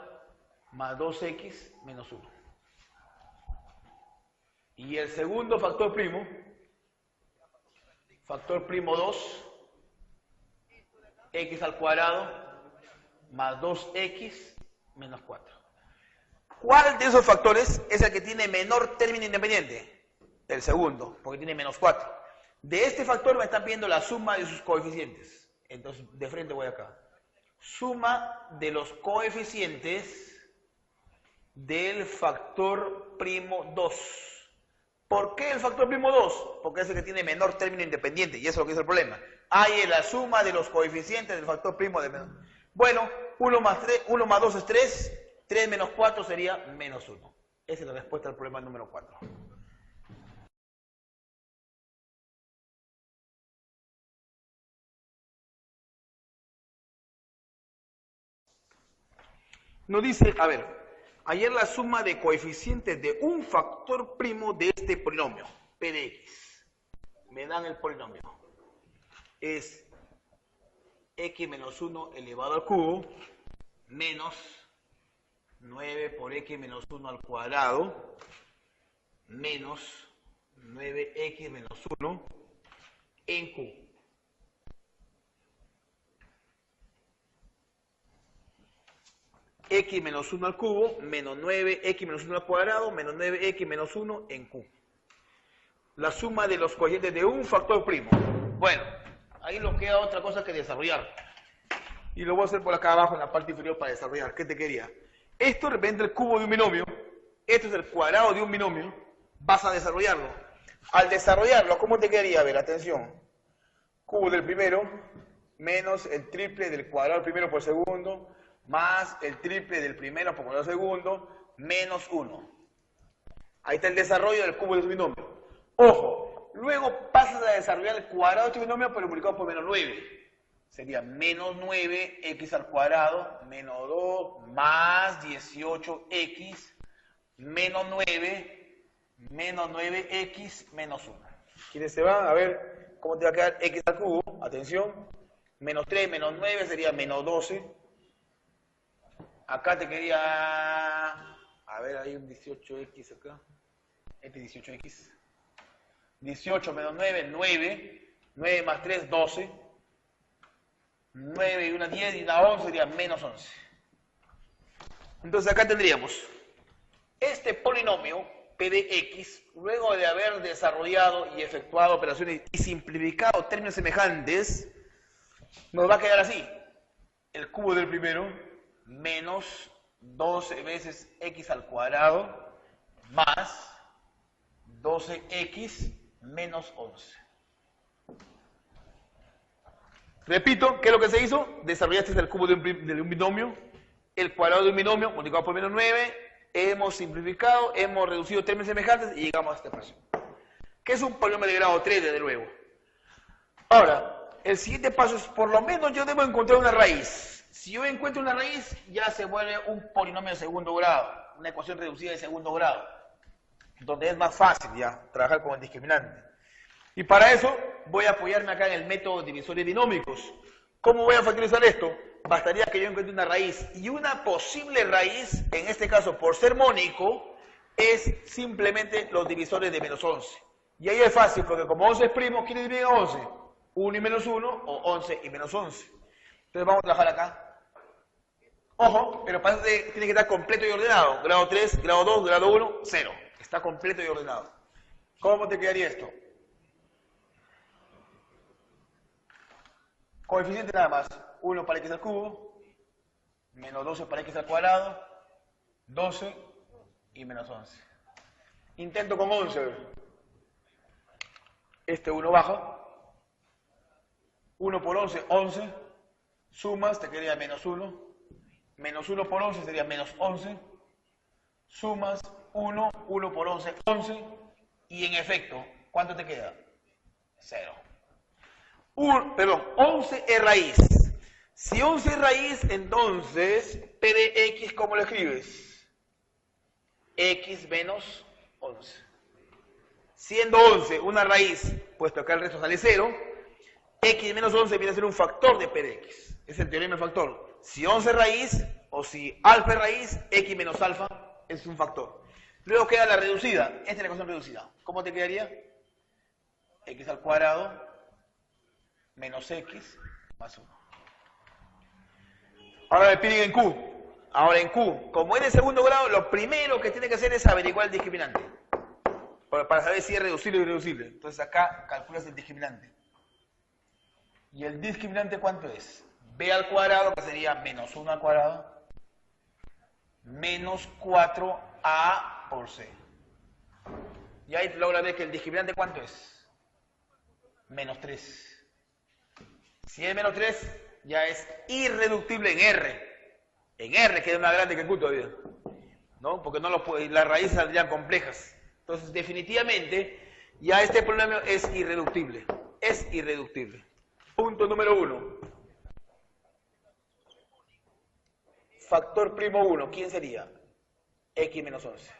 más 2x menos 1. Y el segundo factor primo 2, x al cuadrado más 2x menos 4. ¿Cuál de esos factores es el que tiene menor término independiente? El segundo, porque tiene menos 4. De este factor me están pidiendo la suma de sus coeficientes. Entonces, de frente voy acá. Suma de los coeficientes del factor primo 2. ¿Por qué el factor primo 2? Porque es el que tiene menor término independiente, y eso es lo que es el problema. Hay la suma de los coeficientes del factor primo de menor. Bueno, 1 más 2 es 3, 3 menos 4 sería menos 1. Esa es la respuesta al problema número 4. Nos dice, a ver, hallar la suma de coeficientes de un factor primo de este polinomio, P de x. Me dan el polinomio. Es x menos 1 elevado al cubo menos 9 por x menos 1 al cuadrado menos 9x menos 1 en q. X menos 1 al cubo menos 9x menos 1 al cuadrado menos 9x menos 1 en q. La suma de los coeficientes de un factor primo. Bueno, ahí nos queda otra cosa que desarrollar. Y lo voy a hacer por acá abajo en la parte inferior para desarrollar. ¿Qué te quería? Esto representa el cubo de un binomio. Esto es el cuadrado de un binomio. Vas a desarrollarlo. Al desarrollarlo, ¿cómo te quedaría? A ver, atención. Cubo del primero menos el triple del cuadrado del primero por segundo más el triple del primero por cuadrado segundo, menos 1. Ahí está el desarrollo del cubo de su binomio. Ojo, luego pasas a desarrollar el cuadrado de tu binomio, pero multiplicado por menos 9. Sería menos 9x al cuadrado, menos 2, más 18x, menos 9, menos 9x, menos 1. ¿Quiénes se van? A ver, ¿cómo te va a quedar x al cubo? Atención, menos 3, menos 9 sería menos 12. Acá te quería, a ver, hay un 18x acá, este 18x, 18 menos 9, 9, 9 más 3, 12, 9 y una 10 y una 11 sería menos 11. Entonces acá tendríamos Este polinomio, P de X, luego de haber desarrollado y efectuado operaciones y simplificado términos semejantes, nos va a quedar así. El cubo del primero menos 12 veces x al cuadrado más 12x menos 11. Repito, ¿qué es lo que se hizo? Desarrollaste el cubo de un binomio, el cuadrado de un binomio multiplicado por menos 9, hemos simplificado, hemos reducido términos semejantes y llegamos a esta expresión, que es un polinomio de grado 3, desde luego. Ahora, el siguiente paso es, por lo menos yo debo encontrar una raíz. Si yo encuentro una raíz, ya se vuelve un polinomio de segundo grado, una ecuación reducida de segundo grado, donde es más fácil ya trabajar con el discriminante. Y para eso voy a apoyarme acá en el método de divisores binómicos. ¿Cómo voy a factorizar esto? Bastaría que yo encuentre una raíz, y una posible raíz, en este caso por ser mónico, es simplemente los divisores de menos 11. Y ahí es fácil, porque como 11 es primo, ¿quién divide a 11? 1 y menos 1, o 11 y menos 11. Entonces vamos a trabajar acá. Ojo, pero para eso tiene que estar completo y ordenado. Grado 3, grado 2, grado 1, 0. Está completo y ordenado. ¿Cómo te quedaría esto? Coeficiente nada más. 1 para x al cubo, menos 12 para x al cuadrado, 12 y menos 11. Intento con 11. Este 1 baja. 1 por 11, 11. Sumas, te quedaría menos 1. Menos 1 por 11 sería menos 11. Sumas 1, 1 por 11, 11. Y en efecto, ¿cuánto te queda? 0. 11 es raíz. Si 11 es raíz, entonces, P de X, ¿cómo lo escribes? X menos 11. Siendo 11 una raíz, puesto acá el resto sale 0, X menos 11 viene a ser un factor de P de X. Es el teorema del factor. Si 11 es raíz, o si alfa es raíz, X menos alfa es un factor. Luego queda la reducida. Esta es la ecuación reducida. ¿Cómo te quedaría? X al cuadrado menos X más 1. Ahora me piden en Q. Ahora en Q, como es de segundo grado, lo primero que tiene que hacer es averiguar el discriminante. Para saber si es reducible o irreducible. Entonces acá calculas el discriminante. ¿Y el discriminante cuánto es? B al cuadrado, que sería menos 1 al cuadrado, menos 4A por C. Y ahí logra ver que el discriminante ¿cuánto es? Menos 3. Si es menos 3, ya es irreductible en R. En R queda más grande que en Q todavía. ¿No? Porque no las raíces saldrían complejas. Entonces, definitivamente, ya este polinomio es irreductible. Es irreductible. Punto número 1. Factor primo 1, ¿quién sería? X menos 11.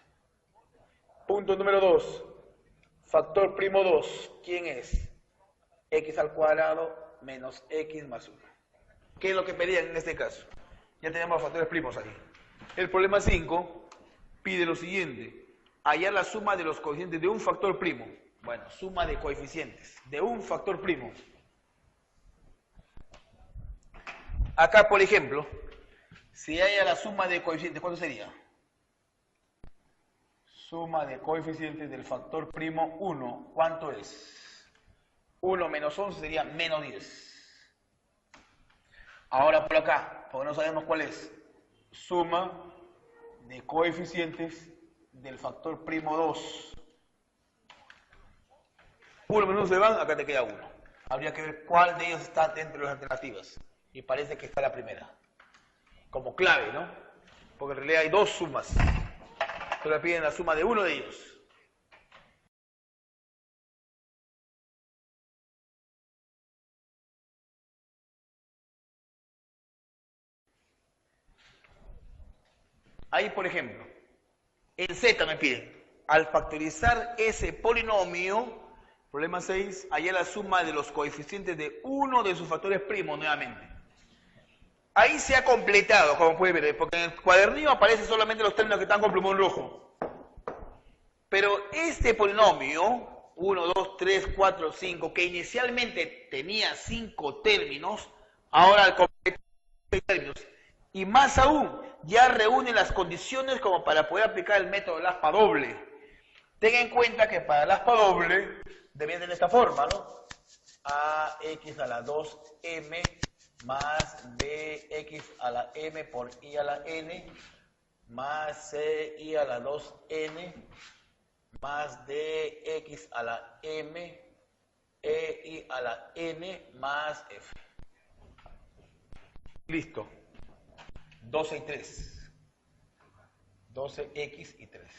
Punto número 2. Factor primo 2, ¿quién es? X al cuadrado menos X más 1. ¿Qué es lo que pedían en este caso? Ya tenemos factores primos ahí. El problema 5 pide lo siguiente. Hallar la suma de los coeficientes de un factor primo. Bueno, suma de coeficientes de un factor primo. Acá, por ejemplo, si haya la suma de coeficientes, ¿cuánto sería? Suma de coeficientes del factor primo 1, ¿cuánto es? 1 menos 11 sería menos 10. Ahora por acá, porque no sabemos cuál es, suma de coeficientes del factor primo 2. 1 menos 11 se van, acá te queda 1. Habría que ver cuál de ellos está dentro de las alternativas. Y parece que está la primera. Como clave, ¿no? Porque en realidad hay dos sumas. Solo piden la suma de uno de ellos. Ahí, por ejemplo, en Z me piden, al factorizar ese polinomio, problema 6, hallar la suma de los coeficientes de uno de sus factores primos nuevamente. Ahí se ha completado, como puede ver, porque en el cuadernillo aparecen solamente los términos que están con plumón rojo. Pero este polinomio, 1, 2, 3, 4, 5, que inicialmente tenía 5 términos, ahora al completar 6 términos, Y más aún, ya reúne las condiciones como para poder aplicar el método del aspa doble. Ten en cuenta que para el aspa doble debe de esta forma, ¿no? AX a la 2M más BX a la M por I a la N más CI a la 2N más DX a la M EI a la N más F. Listo. 12 y 3. 12X y 3.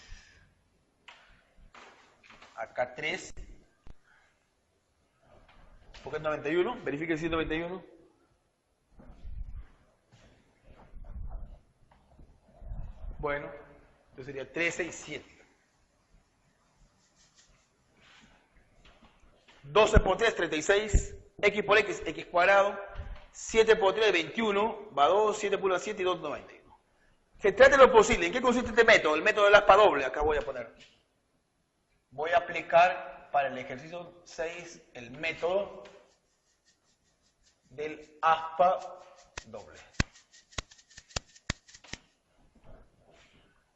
Acá 3. ¿Por qué es 91? Verifique si es 91. Bueno, entonces sería 13 y 7. 12 por 3, 36. X por X, X cuadrado. 7 por 3, 21. Va 2, 7 por 1, 7 y 2, 91. Se trata de lo posible. ¿En qué consiste este método? El método del aspa doble. Acá voy a poner. Voy a aplicar para el ejercicio 6 el método del aspa doble.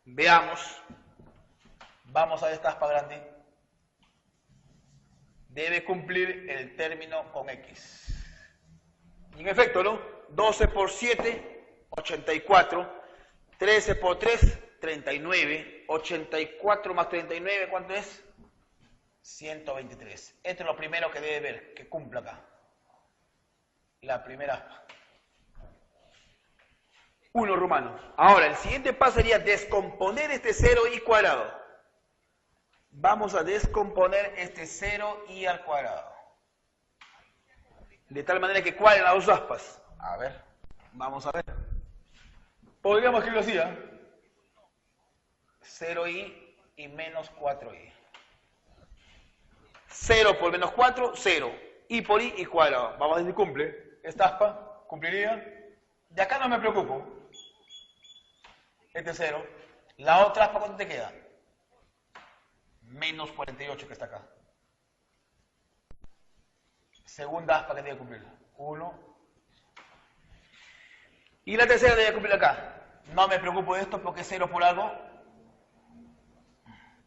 Veamos. Vamos a esta aspa grande. Debe cumplir el término con X. Y en efecto, ¿no? 12 por 7, 84. 13 por 3, 39. 84 más 39, ¿cuánto es? 123. Esto es lo primero que debe ver, que cumpla acá. La primera aspa. 1 rumano. Ahora, el siguiente paso sería descomponer este 0i cuadrado. Vamos a descomponer este 0i al cuadrado. De tal manera que cuadren las dos aspas. A ver, vamos a ver. Podríamos escribirlo así, ¿eh? 0i y menos 4i. 0 por menos 4, 0. I por i y cuadrado. Vamos a ver si cumple. Esta aspa cumpliría. De acá no me preocupo. Este 0. La otra aspa, ¿cuánto te queda? Menos 48 que está acá. Segunda aspa que debe cumplir. 1. Y la tercera debe cumplir acá. No me preocupo de esto porque es 0 por algo.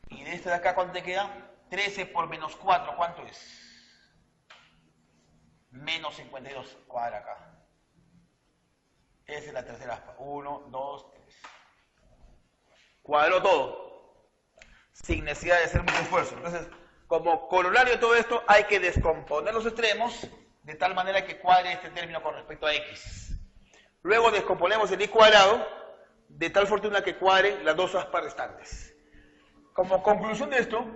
Y de este de acá, ¿cuánto te queda? 13 por menos 4, ¿cuánto es? Menos 52. Cuadra acá. Esa es la tercera aspa. 1, 2, 3. Cuadró todo. Sin necesidad de hacer mucho esfuerzo. Entonces, como corolario de todo esto, hay que descomponer los extremos de tal manera que cuadre este término con respecto a X. Luego descomponemos el i cuadrado de tal fortuna que cuadre las dos aspas restantes. Como conclusión de esto,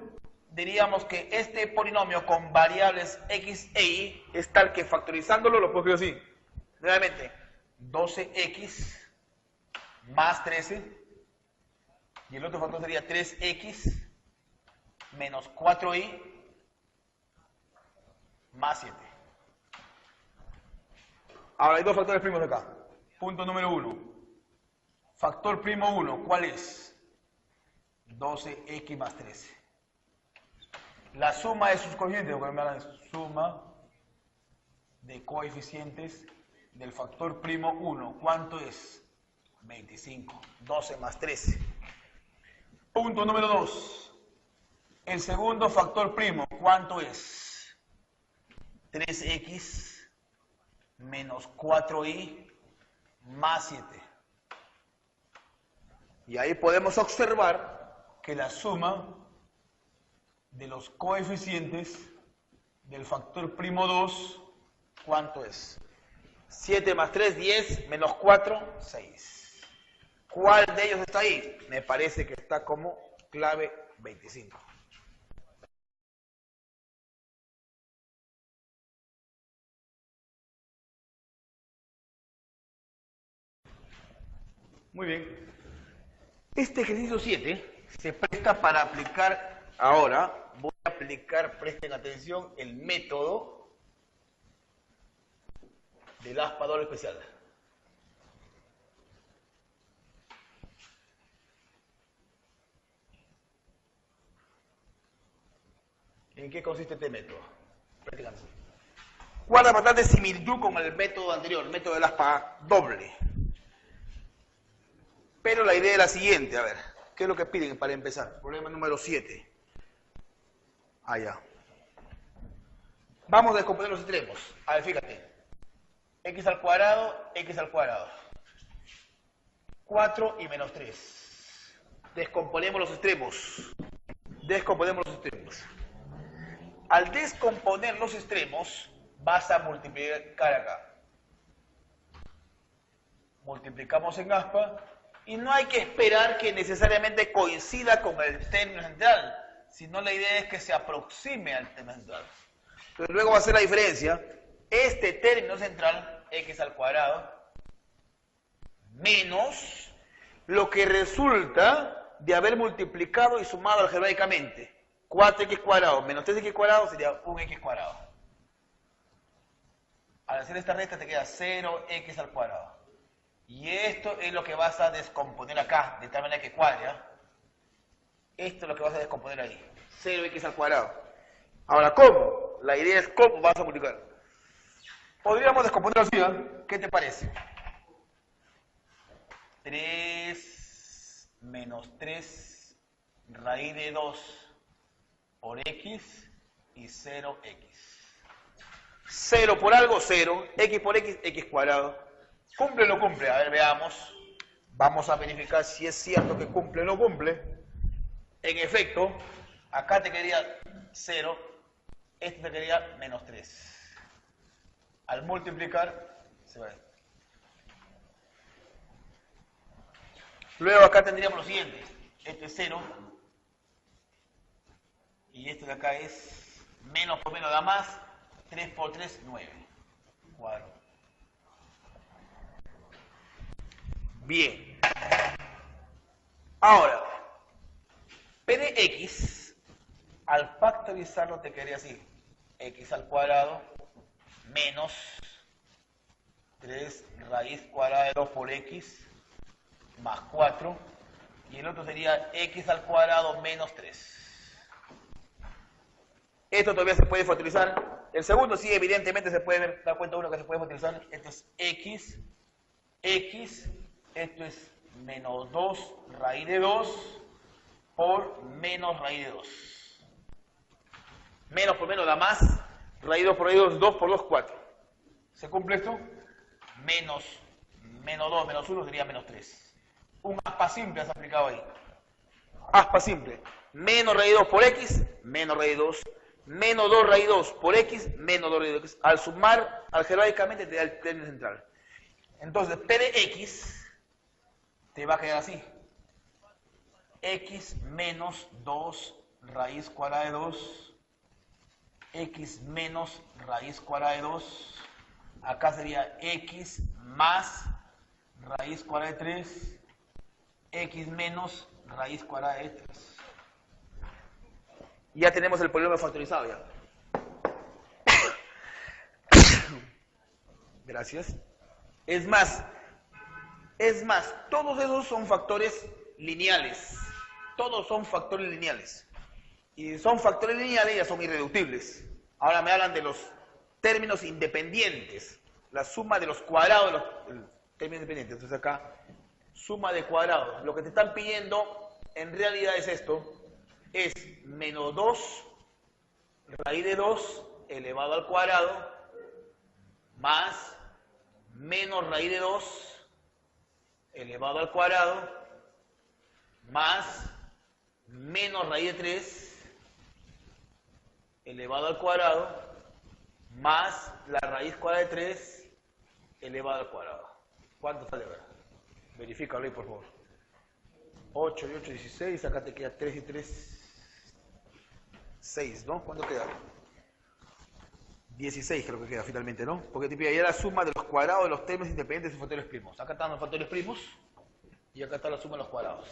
diríamos que este polinomio con variables x e y es tal que factorizándolo lo puedo escribir así. Nuevamente, 12x más 13 y el otro factor sería 3x menos 4y más 7. Ahora hay dos factores primos acá. Punto número 1. Factor primo 1, ¿cuál es? 12x más 13. La suma de sus coeficientes, suma de coeficientes del factor primo 1, ¿cuánto es? 25. 12 más 13. Punto número 2. El segundo factor primo, ¿cuánto es? 3x menos 4y más 7. Y ahí podemos observar que la suma de los coeficientes del factor primo 2, ¿cuánto es? 7 más 3, 10, menos 4, 6. ¿Cuál de ellos está ahí? Me parece que está como clave 25. Muy bien. Este ejercicio 7 se presta para aplicar, ahora voy a aplicar, presten atención, el método del aspa doble especial. ¿En qué consiste este método? Presten atención. Guarda bastante similitud con el método anterior, el método del aspa doble. Pero la idea es la siguiente, a ver, ¿qué es lo que piden para empezar? Problema número 7. Ya. Vamos a descomponer los extremos. A ver, fíjate. X al cuadrado, 4 y menos 3. Descomponemos los extremos. Al descomponer los extremos, vas a multiplicar acá. Multiplicamos en aspa y no hay que esperar que necesariamente coincida con el término central, sino la idea es que se aproxime al término central. Entonces luego va a ser la diferencia. Este término central, x al cuadrado, menos lo que resulta de haber multiplicado y sumado algebraicamente. 4x cuadrado menos 3x cuadrado sería 1x cuadrado. Al hacer esta resta te queda 0x al cuadrado. Y esto es lo que vas a descomponer acá, de tal manera que cuadre. Esto es lo que vas a descomponer ahí. 0x al cuadrado. Ahora, ¿cómo? La idea es cómo vas a multiplicar. Podríamos descomponerlo así, ¿qué te parece? 3 menos 3 raíz de 2 por x y 0x. 0 por algo, 0. X por x, x cuadrado. ¿Cumple o no cumple? A ver, veamos. Vamos a verificar si es cierto que cumple o no cumple. En efecto, acá te quedaría 0, este te quedaría menos 3. Al multiplicar, se va. Luego acá tendríamos lo siguiente. Esto es 0. Y esto de acá es menos por menos da más. 3 por 3, 9. Cuadro. Bien. Ahora, P de x, al factorizarlo te quedaría así. X al cuadrado menos 3 raíz cuadrada de 2 por x más 4. Y el otro sería x al cuadrado menos 3. Esto todavía se puede factorizar. El segundo sí, evidentemente se puede dar cuenta uno que se puede factorizar. Esto es x, esto es menos 2 raíz de 2 por menos raíz de 2. Menos por menos da más. Raíz 2 por raíz 2, 2 por 2, 4. ¿Se cumple esto? Menos 2, menos 1 sería menos 3. Un aspa simple has aplicado ahí. Aspa simple. Menos raíz 2 por x, menos raíz 2. Menos 2 raíz 2 por x, menos 2 raíz 2 por x. Al sumar algebraicamente te da el término central. Entonces, P de x te va a quedar así. X menos 2 raíz cuadrada de 2. X menos raíz cuadrada de 2. Acá sería x más raíz cuadrada de 3. X menos raíz cuadrada de 3. Ya tenemos el polinomio factorizado ya. Gracias. Es más, todos esos son factores lineales. Todos son factores lineales. Y si son factores lineales ya son irreductibles. Ahora me hablan de los términos independientes. La suma de los cuadrados de los términos independientes. Entonces acá, suma de cuadrados. Lo que te están pidiendo en realidad es esto. Es menos 2 raíz de 2 elevado al cuadrado más menos raíz de 2 elevado al cuadrado más menos raíz de 3 elevado al cuadrado más la raíz cuadrada de 3 elevado al cuadrado. ¿Cuánto sale? Verifícalo ahí, por favor. 8 y 8, 16. Acá te queda 3 y 3, 6, ¿no? ¿Cuánto queda? 16 creo que queda finalmente, ¿no? Porque te pide ahí la suma de los cuadrados de los términos independientes y factores primos. Acá están los factores primos y acá está la suma de los cuadrados.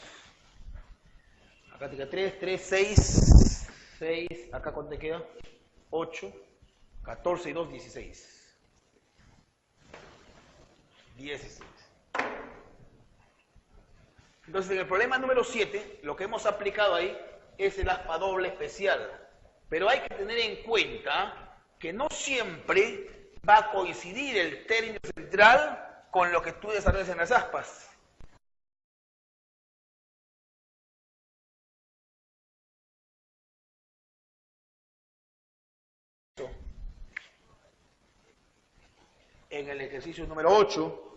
Acá te queda 3, 3, 6, 6. Acá ¿cuánto te queda? 8, 14 y 2, 16. 16. Entonces, en el problema número 7, lo que hemos aplicado ahí es el aspa doble especial. Pero hay que tener en cuenta que no siempre va a coincidir el término central con lo que tú desarrollas en las aspas. en el ejercicio número 8,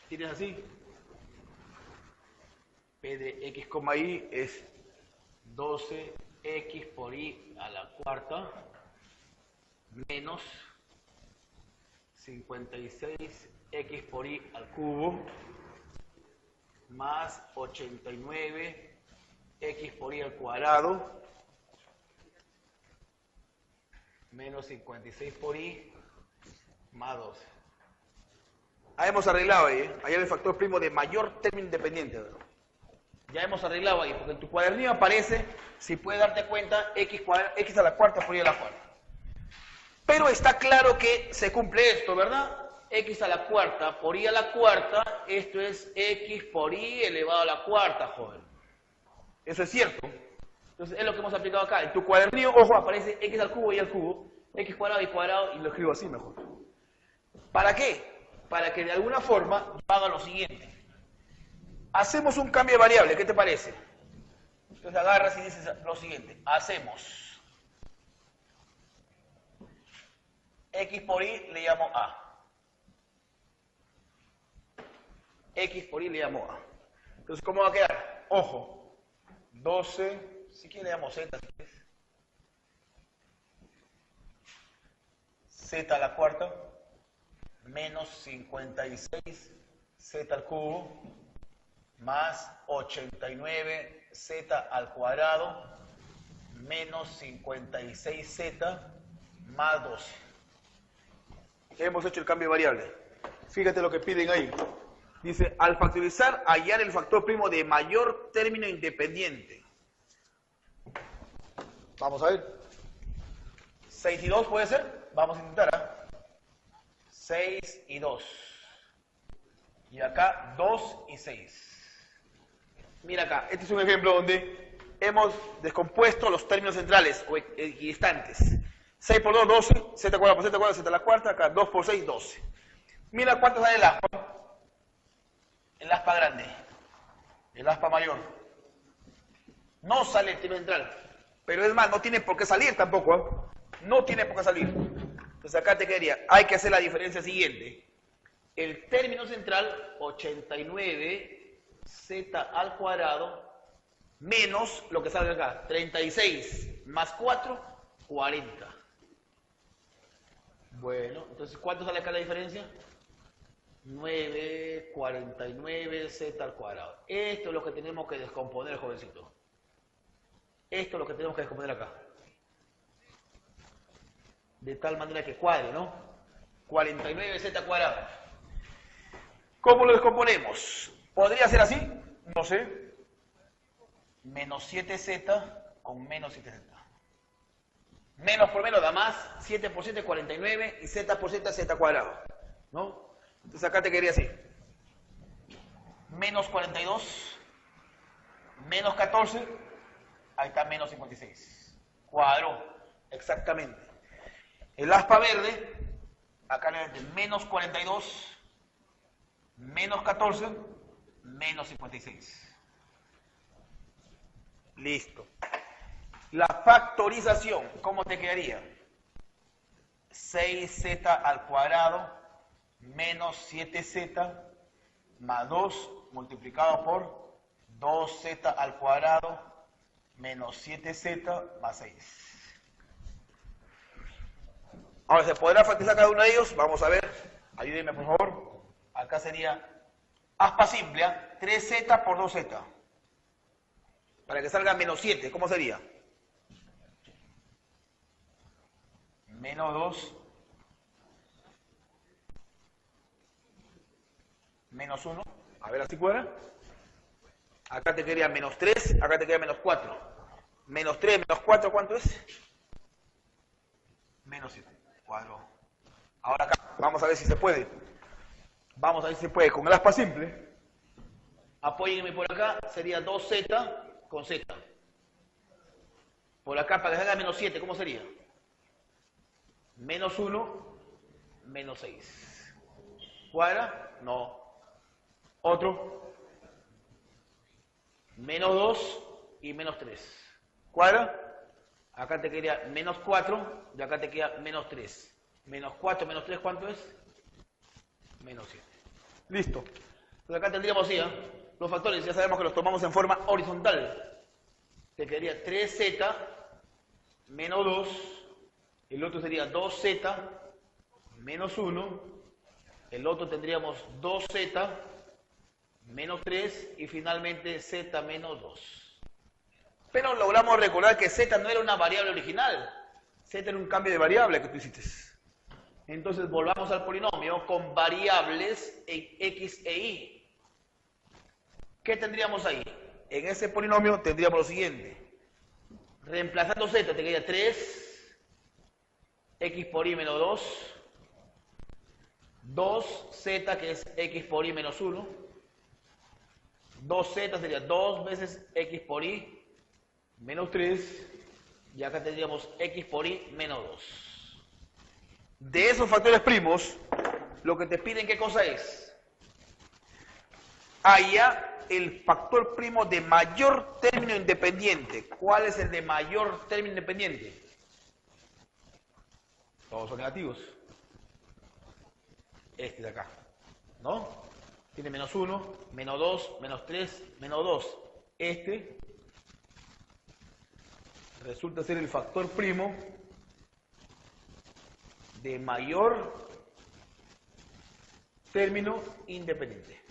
tienes así, P de x, y es 12x por y a la cuarta menos 56x por y al cubo más 89x por y al cuadrado menos 56 por y más 12. Ah, hemos arreglado ahí, allá el factor primo de mayor término independiente, ¿verdad? Ya hemos arreglado ahí, porque en tu cuadernillo aparece, si puedes darte cuenta, x a la cuarta por y a la cuarta. Pero está claro que se cumple esto, ¿verdad? X a la cuarta por y a la cuarta, esto es x por y elevado a la cuarta, joven. Eso es cierto. Entonces es lo que hemos aplicado acá. En tu cuadernillo, ojo, aparece x al cubo y al cubo, x cuadrado y cuadrado, y lo escribo así mejor. ¿Para qué? Para que de alguna forma yo haga lo siguiente. Hacemos un cambio de variable, ¿qué te parece? Entonces agarras y dices lo siguiente. Hacemos x por y le llamo a. X por y le llamo a. Entonces, ¿cómo va a quedar? Ojo, 12, si quieres le llamo z, si quieres. Z a la cuarta, menos 56 z al cubo, más 89 z al cuadrado, menos 56z, más 12. Hemos hecho el cambio de variable. Fíjate lo que piden ahí. Dice, al factorizar, hallar el factor primo de mayor término independiente. Vamos a ver. 6 y 2 puede ser. Vamos a intentar, ¿eh? 6 y 2. Y acá 2 y 6. Mira acá, este es un ejemplo donde hemos descompuesto los términos centrales o equidistantes. 6 por 2, 12. Z cuadrado por Z cuadrado, Z a la cuarta. Acá 2 por 6, 12. Mira cuánto sale el aspa. El aspa grande, el aspa mayor. No sale el término central, pero es más, no tiene por qué salir tampoco, ¿eh? No tiene por qué salir. Entonces acá te quedaría, hay que hacer la diferencia siguiente. El término central, 89z al cuadrado, menos lo que sale acá, 36 más 4, 40. Bueno, entonces, ¿cuánto sale acá la diferencia? 9,49z al cuadrado. Esto es lo que tenemos que descomponer, jovencito. Esto es lo que tenemos que descomponer acá. De tal manera que cuadre, ¿no? 49z al cuadrado. ¿Cómo lo descomponemos? ¿Podría ser así? No sé. Menos 7z con menos 7z. Menos por menos da más. 7 por 7, 49. Y z por z, z cuadrado. ¿No? Entonces acá te quedaría así. Menos 42, menos 14, ahí está menos 56. Cuadro, exactamente. El aspa verde, acá le da menos 42, menos 14, menos 56. Listo. La factorización, ¿cómo te quedaría? 6z al cuadrado menos 7z más 2 multiplicado por 2z al cuadrado menos 7z más 6. Ahora, ¿se podrá factorizar cada uno de ellos? Vamos a ver. Ayúdenme, por favor. Acá sería aspa simple, ¿eh? 3z por 2z. Para que salga menos 7, ¿cómo sería? Menos 2 menos 1, a ver así cuadra. Acá te quedaría menos 3, acá te queda menos 4. Menos 3, menos 4, ¿cuánto es? Menos 7, cuadro. Ahora acá, vamos a ver si se puede. Vamos a ver si se puede. Con el aspa simple, apóyenme por acá, sería 2z con z. Por acá, para que salga menos 7, ¿cómo sería? Menos 1, menos 6. ¿Cuadra? No. Otro. Menos 2 y menos 3. ¿Cuadra? Acá te quedaría menos 4 y acá te queda menos 3. Menos 4 menos 3, ¿cuánto es? Menos 7. Listo. Entonces acá tendríamos así, los factores, ya sabemos que los tomamos en forma horizontal. Te quedaría 3z menos 2, el otro sería 2z menos 1, el otro tendríamos 2z menos 3 y finalmente z menos 2. Pero logramos recordar que z no era una variable original, z era un cambio de variable que tú hiciste. Entonces volvamos al polinomio con variables en x e y. ¿Qué tendríamos ahí? En ese polinomio tendríamos lo siguiente. Reemplazando z te quedaría 3, x por y menos 2, 2z que es x por y menos 1, 2z sería 2 veces x por y menos 3, y acá tendríamos x por y menos 2. De esos factores primos, lo que te piden, ¿qué cosa es? Haya el factor primo de mayor término independiente. ¿Cuál es el de mayor término independiente? Todos son negativos. Este de acá, ¿no? Tiene menos 1, menos 2, menos 3, menos 2. Este resulta ser el factor primo de mayor término independiente.